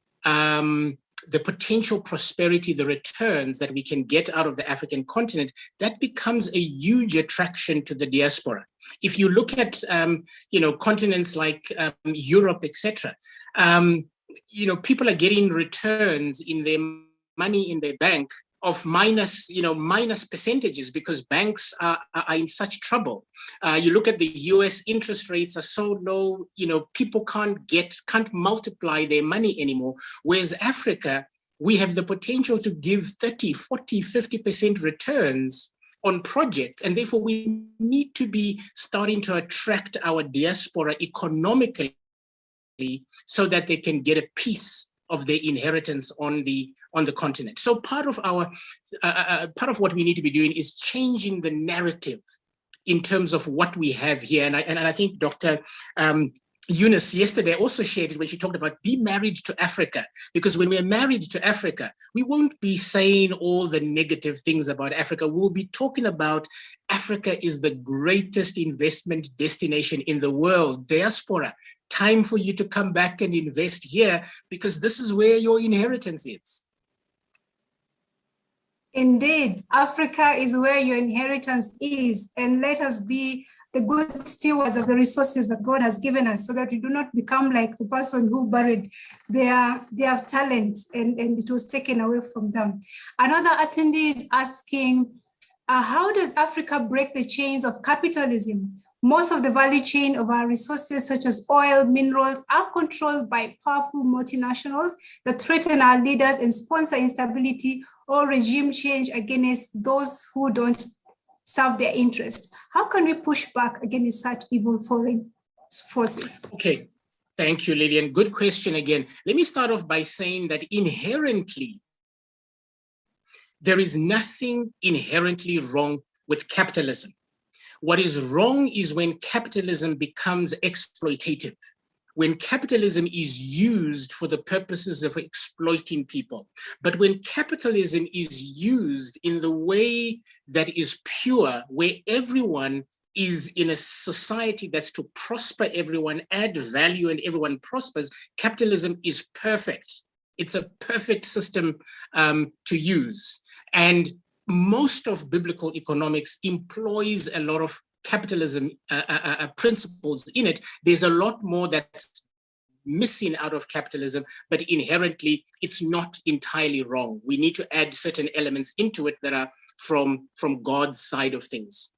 S3: potential prosperity, the returns that we can get out of the African continent, that becomes a huge attraction to the diaspora. If you look at, continents like Europe, etc., people are getting returns in their money in their bank of minus percentages because banks are in such trouble. You look at the US, interest rates are so low, people can't multiply their money anymore. Whereas Africa, we have the potential to give 30, 40, 50% returns on projects. And therefore we need to be starting to attract our diaspora economically so that they can get a piece of their inheritance on the continent. So part of what we need to be doing is changing the narrative in terms of what we have here. And I think Dr. Eunice yesterday also shared it when she talked about be married to Africa, because when we're married to Africa, we won't be saying all the negative things about Africa. We'll be talking about Africa is the greatest investment destination in the world. Diaspora, time for you to come back and invest here, because this is where your inheritance is.
S2: Indeed, Africa is where your inheritance is, and let us be the good stewards of the resources that God has given us, so that we do not become like the person who buried their talent and it was taken away from them. Another attendee is asking, how does Africa break the chains of capitalism? Most of the value chain of our resources, such as oil, minerals, are controlled by powerful multinationals that threaten our leaders and sponsor instability or regime change against those who don't serve their interest. How can we push back against such evil foreign forces?
S3: Okay, thank you, Lillian. Good question again. Let me start off by saying that inherently, there is nothing inherently wrong with capitalism. What is wrong is when capitalism becomes exploitative, when capitalism is used for the purposes of exploiting people. But when capitalism is used in the way that is pure, where everyone is in a society that's to prosper everyone, add value, and everyone prospers, capitalism is perfect. It's a perfect system to use. And most of biblical economics employs a lot of capitalism principles in it. There's a lot more that's missing out of capitalism, but inherently it's not entirely wrong. We need to add certain elements into it that are from God's side of things.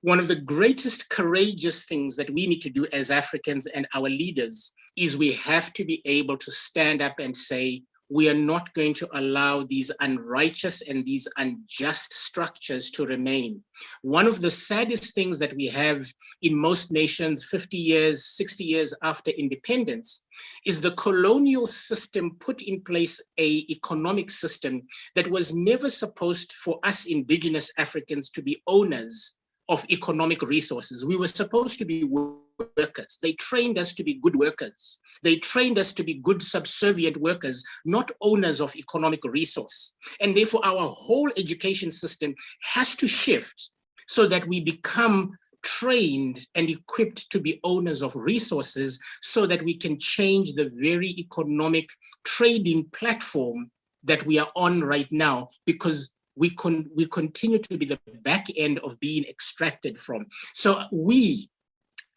S3: One of the greatest courageous things that we need to do as Africans and our leaders is we have to be able to stand up and say, we are not going to allow these unrighteous and these unjust structures to remain. One of the saddest things that we have in most nations 50 years, 60 years after independence is the colonial system put in place an economic system that was never supposed for us indigenous Africans to be owners of economic resources. We were supposed to be workers. They trained us to be good workers. They trained us to be good subservient workers, not owners of economic resource. And therefore our whole education system has to shift so that we become trained and equipped to be owners of resources, so that we can change the very economic trading platform that we are on right now, because we continue to be the back end of being extracted from. So we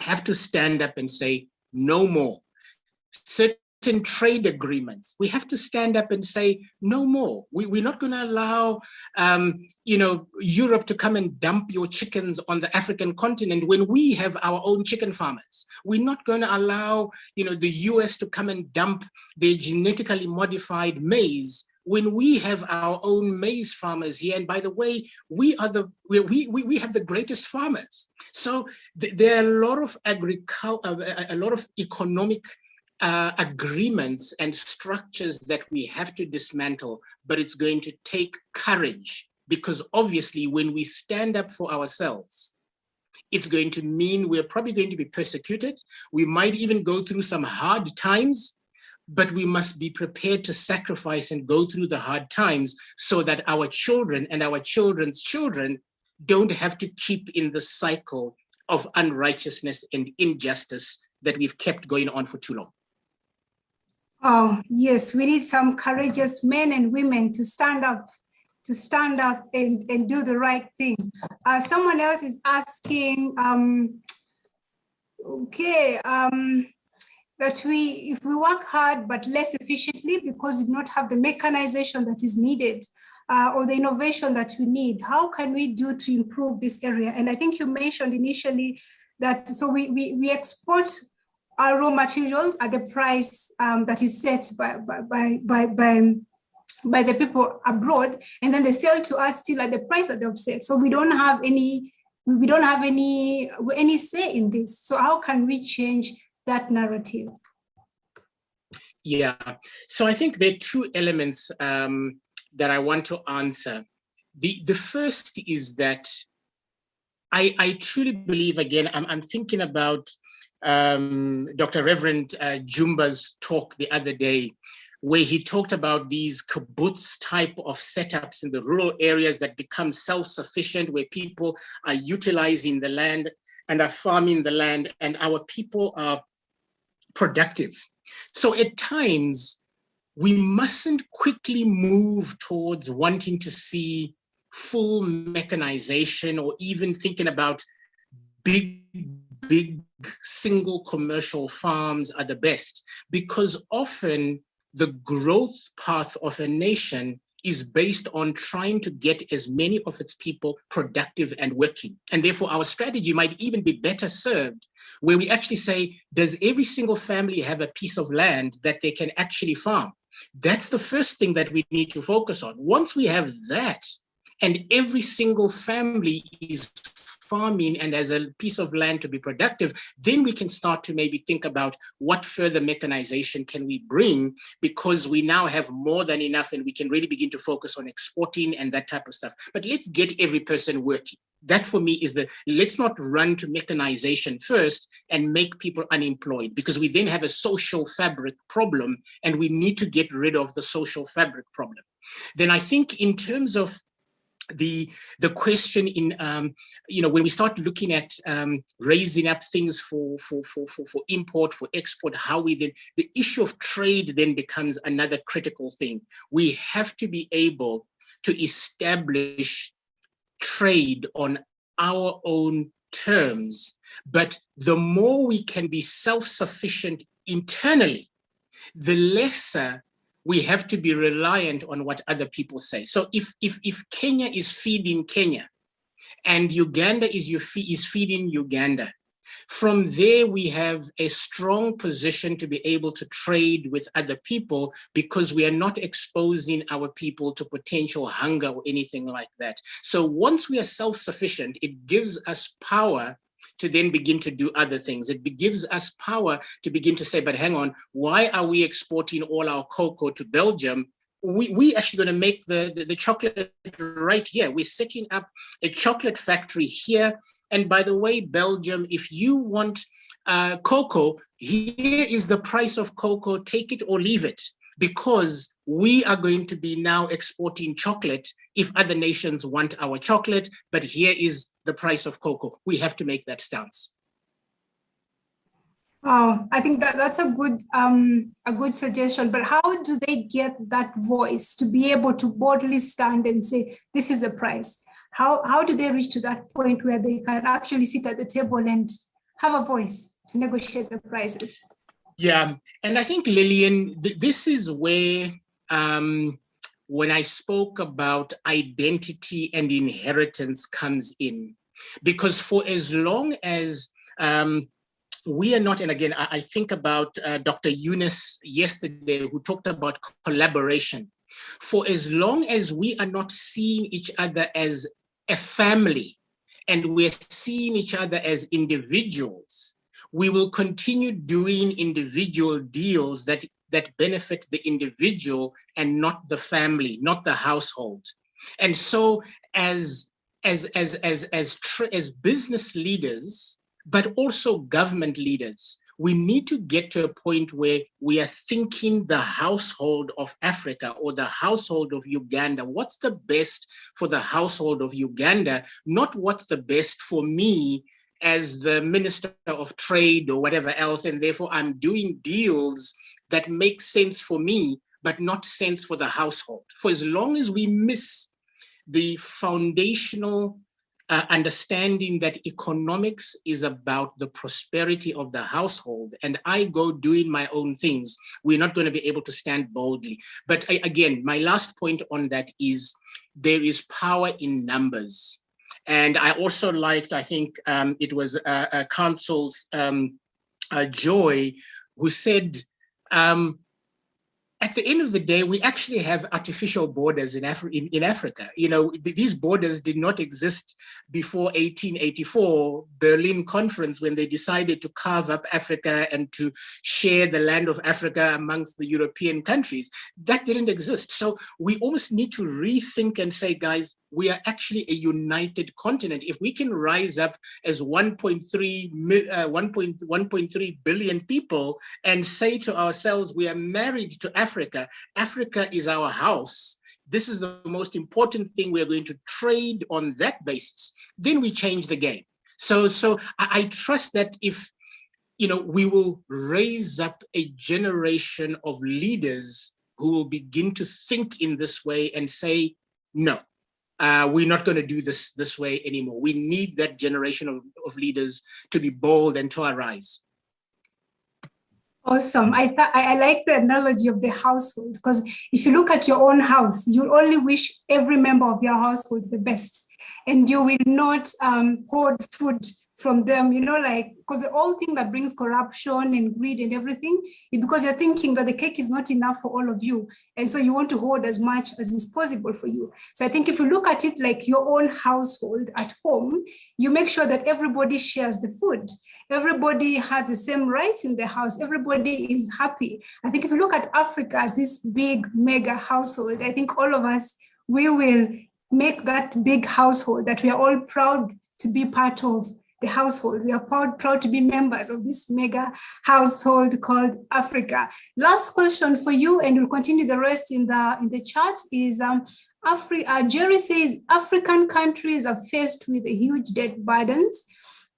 S3: have to stand up and say, no more. Certain trade agreements, we have to stand up and say, no more. We're not going to allow Europe to come and dump your chickens on the African continent when we have our own chicken farmers. We're not going to allow the US to come and dump their genetically modified maize when we have our own maize farmers here. And by the way, we have the greatest farmers. So there are a lot of a lot of economic agreements and structures that we have to dismantle, but it's going to take courage, because obviously when we stand up for ourselves, it's going to mean we're probably going to be persecuted. We might even go through some hard times, but we must be prepared to sacrifice and go through the hard times so that our children and our children's children don't have to keep in the cycle of unrighteousness and injustice that we've kept going on for too long.
S2: Oh, yes, we need some courageous men and women to stand up and do the right thing. Someone else is asking, that if we work hard but less efficiently because we do not have the mechanization that is needed or the innovation that we need, how can we do to improve this area? And I think you mentioned initially that, so we export our raw materials at the price that is set by the people abroad, and then they sell to us still at the price that they've set. So we don't have any say in this. So how can we change that narrative?
S3: Yeah, so I think there are two elements that I want to answer. The first is that I truly believe, again, I'm thinking about Dr. Reverend Jumba's talk the other day, where he talked about these kibbutz type of setups in the rural areas that become self-sufficient, where people are utilizing the land and are farming the land, and our people are productive. So at times, we mustn't quickly move towards wanting to see full mechanization or even thinking about big single commercial farms are the best, because often the growth path of a nation is based on trying to get as many of its people productive and working. And therefore, our strategy might even be better served where we actually say, does every single family have a piece of land that they can actually farm? That's the first thing that we need to focus on. Once we have that, and every single family is farming and as a piece of land to be productive, then we can start to maybe think about what further mechanization can we bring, because we now have more than enough and we can really begin to focus on exporting and that type of stuff. But let's get every person working. That for me is let's not run to mechanization first and make people unemployed, because we then have a social fabric problem and we need to get rid of the social fabric problem. Then I think in terms of the question in when we start looking at raising up things for import, for export, how we then, the issue of trade then becomes another critical thing. We have to be able to establish trade on our own terms, but the more we can be self-sufficient internally, the lesser we have to be reliant on what other people say. So if Kenya is feeding Kenya and Uganda is feeding Uganda, from there we have a strong position to be able to trade with other people, because we are not exposing our people to potential hunger or anything like that. So once we are self-sufficient, it gives us power to then begin to do other things. It gives us power to begin to say, but hang on, why are we exporting all our cocoa to Belgium? We actually going to make the chocolate right here. We're setting up a chocolate factory here. And by the way, Belgium, if you want cocoa, here is the price of cocoa, take it or leave it, because we are going to be now exporting chocolate if other nations want our chocolate, but here is the price of cocoa. We have to make that stance.
S2: Oh, I think that's a good suggestion. But how do they get that voice to be able to boldly stand and say, this is the price? How do they reach to that point where they can actually sit at the table and have a voice to negotiate the prices?
S3: Yeah, and I think, Lillian, this is where when I spoke about identity and inheritance comes in, because for as long as we are not, and again, I think about Dr. Yunus yesterday, who talked about collaboration. For as long as we are not seeing each other as a family and we're seeing each other as individuals, we will continue doing individual deals that benefit the individual and not the family, not the household. And so as business leaders, but also government leaders, we need to get to a point where we are thinking the household of Africa or the household of Uganda. What's the best for the household of Uganda? Not what's the best for me as the Minister of Trade or whatever else, and therefore I'm doing deals that make sense for me, but not sense for the household. For as long as we miss the foundational understanding that economics is about the prosperity of the household, and I go doing my own things, we're not going to be able to stand boldly. But again, my last point on that is there is power in numbers. And I also liked, I think it was Council's Joy, who said, at the end of the day, we actually have artificial borders in Africa. You know, these borders did not exist before 1884 Berlin Conference, when they decided to carve up Africa and to share the land of Africa amongst the European countries. That didn't exist. So we almost need to rethink and say, guys, we are actually a united continent. If we can rise up as 1.3 billion people and say to ourselves, we are married to Africa, Africa is our house, this is the most important thing, we are going to trade on that basis, then we change the game. So I trust that if, you know, we will raise up a generation of leaders who will begin to think in this way and say, no, we're not going to do this way anymore. We need that generation of leaders to be bold and to arise.
S2: Awesome. I like the analogy of the household, because if you look at your own house, you only wish every member of your household the best, and you will not hoard food from them, you know, like, because the whole thing that brings corruption and greed and everything is because you're thinking that the cake is not enough for all of you. And so you want to hoard as much as is possible for you. So I think if you look at it like your own household at home, you make sure that everybody shares the food. Everybody has the same rights in the house. Everybody is happy. I think if you look at Africa as this big mega household, I think all of us, we will make that big household that we are all proud to be part of. The household. We are proud to be members of this mega household called Africa. Last question for you, and we'll continue the rest in the chat, is Jerry says African countries are faced with huge debt burdens.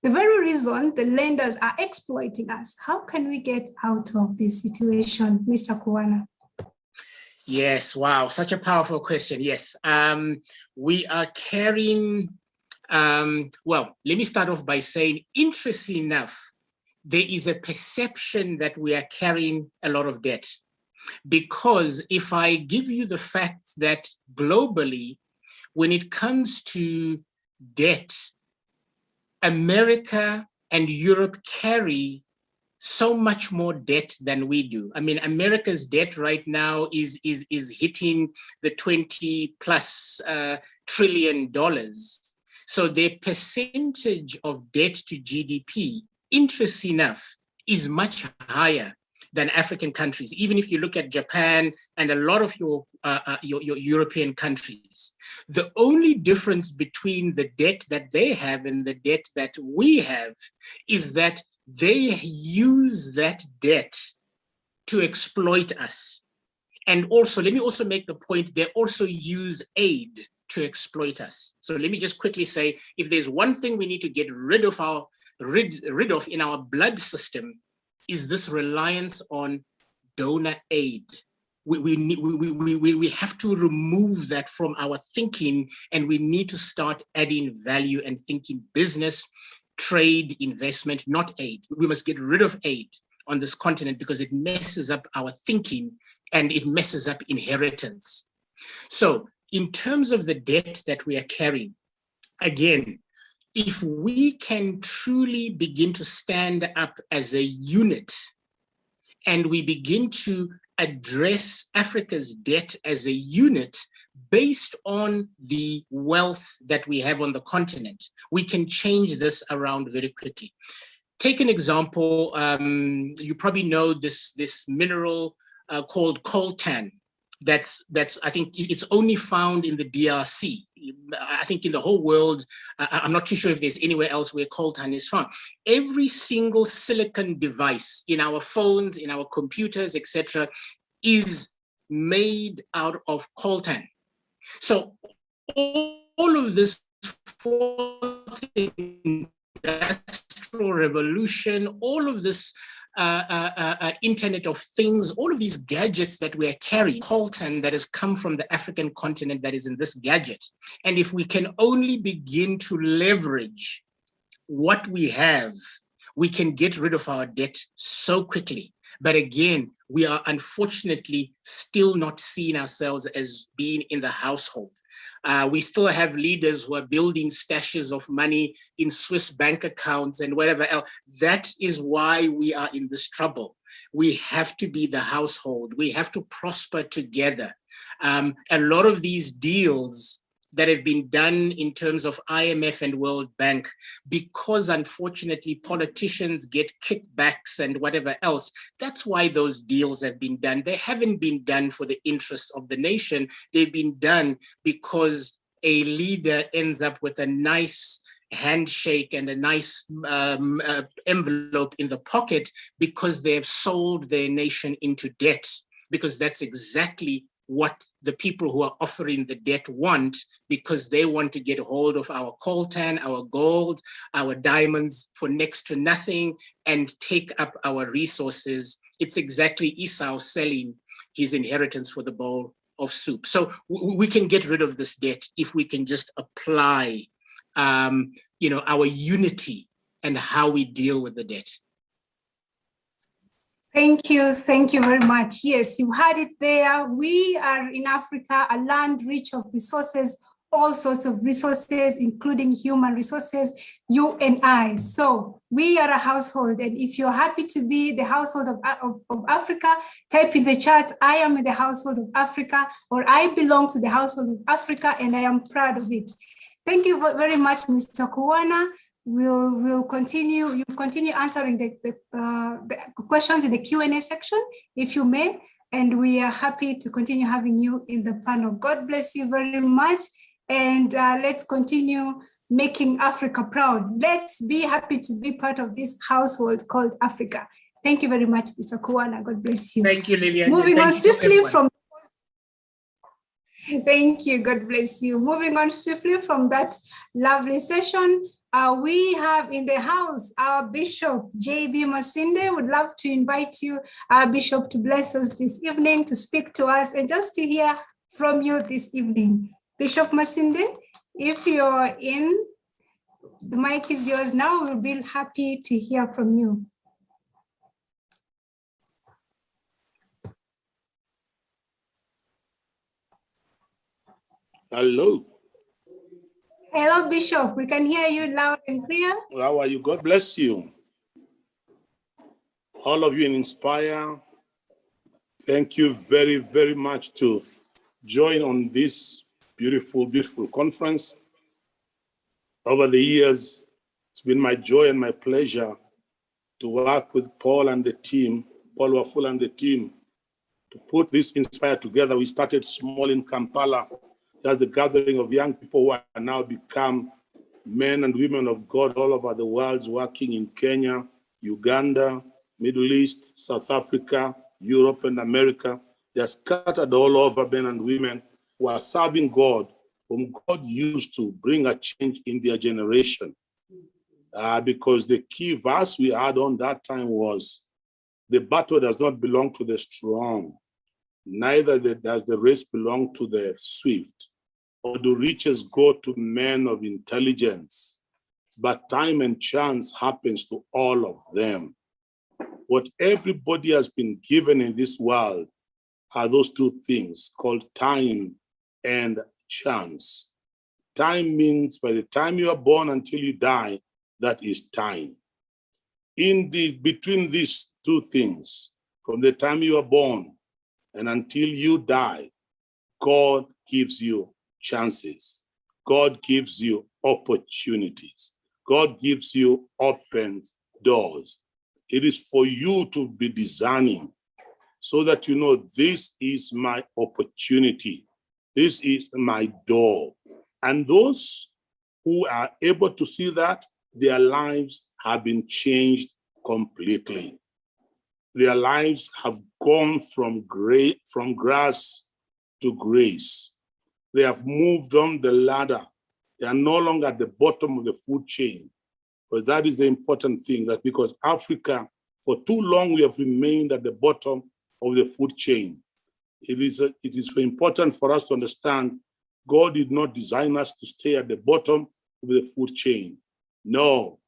S2: The very reason the lenders are exploiting us. How can we get out of this situation, Mr. Kuwana?
S3: Yes, wow, such a powerful question. Yes, we are carrying. Well, let me start off by saying, interestingly enough, there is a perception that we are carrying a lot of debt. Because if I give you the facts that globally, when it comes to debt, America and Europe carry so much more debt than we do. I mean, America's debt right now is hitting the 20 plus trillion dollars. So their percentage of debt to GDP, interesting enough, is much higher than African countries, even if you look at Japan and a lot of your European countries. The only difference between the debt that they have and the debt that we have is that they use that debt to exploit us. And also, let me also make the point, they also use aid to exploit us. So let me just quickly say, if there's one thing we need to get rid of in our blood system, is this reliance on donor aid. We have to remove that from our thinking, and we need to start adding value and thinking business, trade, investment, not aid. We must get rid of aid on this continent because it messes up our thinking and it messes up inheritance. So in terms of the debt that we are carrying, again, if we can truly begin to stand up as a unit and we begin to address Africa's debt as a unit based on the wealth that we have on the continent, we can change this around very quickly. Take an example, you probably know this mineral called coltan. That's I think it's only found in the DRC. I think in the whole world, I'm not too sure if there's anywhere else where coltan is found. Every single silicon device in our phones, in our computers, etc., is made out of coltan. So all of this fourth industrial revolution, all of this Internet of Things, all of these gadgets that we are carrying, coltan that has come from the African continent that is in this gadget. And if we can only begin to leverage what we have, we can get rid of our debt so quickly. But again, we are unfortunately still not seeing ourselves as being in the household. We still have leaders who are building stashes of money in Swiss bank accounts and whatever else. That is why we are in this trouble. We have to be the household. We have to prosper together. A lot of these deals that have been done in terms of IMF and World Bank, because unfortunately politicians get kickbacks and whatever else, that's why those deals have been done. They haven't been done for the interests of the nation. They've been done because a leader ends up with a nice handshake and a nice envelope in the pocket because they have sold their nation into debt, because that's exactly what the people who are offering the debt want, because they want to get hold of our coltan, our gold, our diamonds for next to nothing and take up our resources. It's exactly Esau selling his inheritance for the bowl of soup. So we can get rid of this debt if we can just apply our unity and how we deal with the debt.
S2: Thank you very much. Yes, you had it there. We are in Africa, a land rich of resources, all sorts of resources, including human resources, you and I. So we are a household, and if you're happy to be the household of Africa, type in the chat, I am in the household of Africa, or I belong to the household of Africa, and I am proud of it. Thank you very much, Mr. Kuwana. We'll continue. You continue answering the questions in the Q&A section, if you may, and we are happy to continue having you in the panel. God bless you very much, and let's continue making Africa proud. Let's be happy to be part of this household called Africa. Thank you very much, Mr. Kuwana. God bless you.
S3: Thank you, Lillian.
S2: Moving on swiftly from. Thank you. God bless you. Moving on swiftly from that lovely session. We have in the house our Bishop, J.B. Masinde. Would love to invite you, our Bishop, to bless us this evening, to speak to us, and just to hear from you this evening. Bishop Masinde, if you're in, the mic is yours now. We'll be happy to hear from you.
S4: Hello.
S2: Hello, Bishop. We can hear you loud and clear.
S4: How are you? God bless you. All of you in Inspire, thank you very, very much to join on this beautiful, beautiful conference. Over the years, it's been my joy and my pleasure to work with Paul and the team, Paul Wafula and the team, to put this Inspire together. We started small in Kampala. That's the gathering of young people who are now become men and women of God all over the world, working in Kenya, Uganda, Middle East, South Africa, Europe, and America. They are scattered all over, men and women who are serving God, whom God used to bring a change in their generation. Because the key verse we had on that time was, the battle does not belong to the strong, neither does the race belong to the swift, or do riches go to men of intelligence, but time and chance happens to all of them. What everybody has been given in this world are those two things called time and chance. Time means by the time you are born until you die, that is time. Between these two things, from the time you are born and until you die, God gives you chances. God gives you opportunities. God gives you open doors. It is for you to be discerning so that you know, this is my opportunity. This is my door. And those who are able to see that, their lives have been changed completely. Their lives have gone from grass to grace. They have moved on the ladder. They are no longer at the bottom of the food chain. But that is the important thing, that because Africa, for too long, we have remained at the bottom of the food chain. It is important for us to understand God did not design us to stay at the bottom of the food chain. No,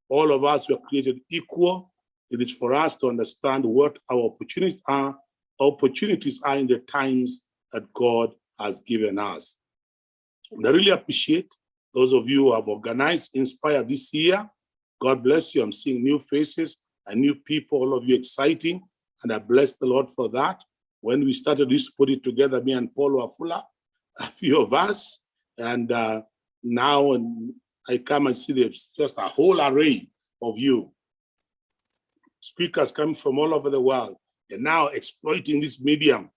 S4: all of us were created equal It is for us to understand what our opportunities are in the times that God has given us. And I really appreciate those of you who have organized Inspire this year. God bless you. I'm seeing new faces and new people, all of you exciting, and I bless the Lord for that. When we started this, put it together, me and Paul Wafula, a few of us, and now I come and see there's just a whole array of you. Speakers coming from all over the world, and now exploiting this medium,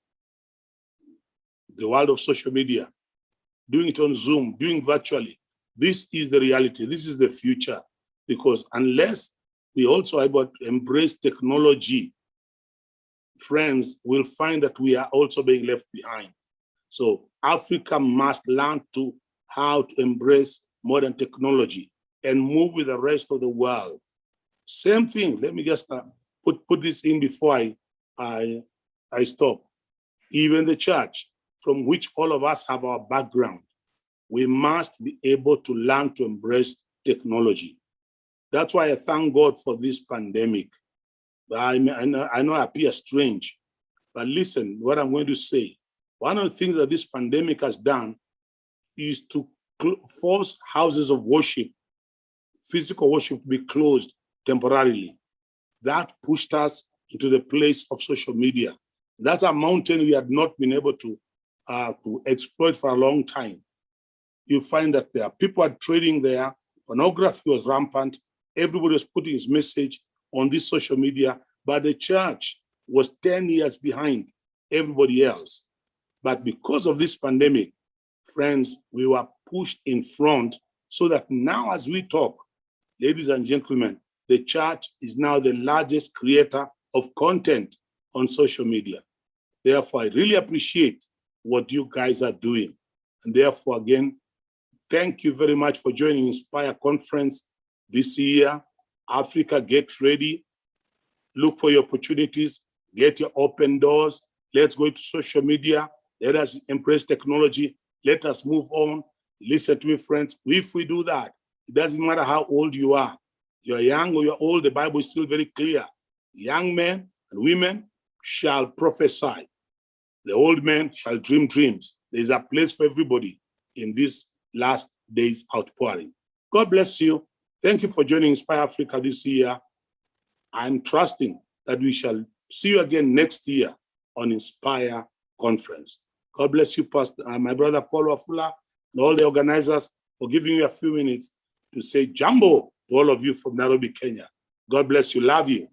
S4: the world of social media, doing it on Zoom, doing virtually. This is the reality. This is the future. Because unless we also are able to embrace technology, friends will find that we are also being left behind. So Africa must learn how to embrace modern technology and move with the rest of the world. Same thing. Let me just put this in before I stop. Even the church, from which all of us have our background, we must be able to learn to embrace technology. That's why I thank God for this pandemic. I know I appear strange, but listen, what I'm going to say. One of the things that this pandemic has done is to force houses of worship, physical worship, to be closed temporarily. That pushed us into the place of social media. That's a mountain we had not been able to exploit for a long time. You find that there are people are trading there, pornography was rampant, everybody was putting his message on this social media, but the church was 10 years behind everybody else. But because of this pandemic, friends, we were pushed in front so that now as we talk, ladies and gentlemen, the church is now the largest creator of content on social media. Therefore, I really appreciate what you guys are doing. And therefore, again, thank you very much for joining Inspire Conference this year. Africa, get ready. Look for your opportunities. Get your open doors. Let's go into social media. Let us embrace technology. Let us move on. Listen to me, friends. If we do that, it doesn't matter how old you are. You're young or you're old, the Bible is still very clear. Young men and women shall prophesy. The old men shall dream dreams. There's a place for everybody in this last days outpouring. God bless you. Thank you for joining Inspire Africa this year. I'm trusting that we shall see you again next year on Inspire Conference. God bless you, Pastor, my brother Paul Wafula, and all the organizers for giving me a few minutes to say Jambo to all of you from Nairobi, Kenya. God bless you. Love you.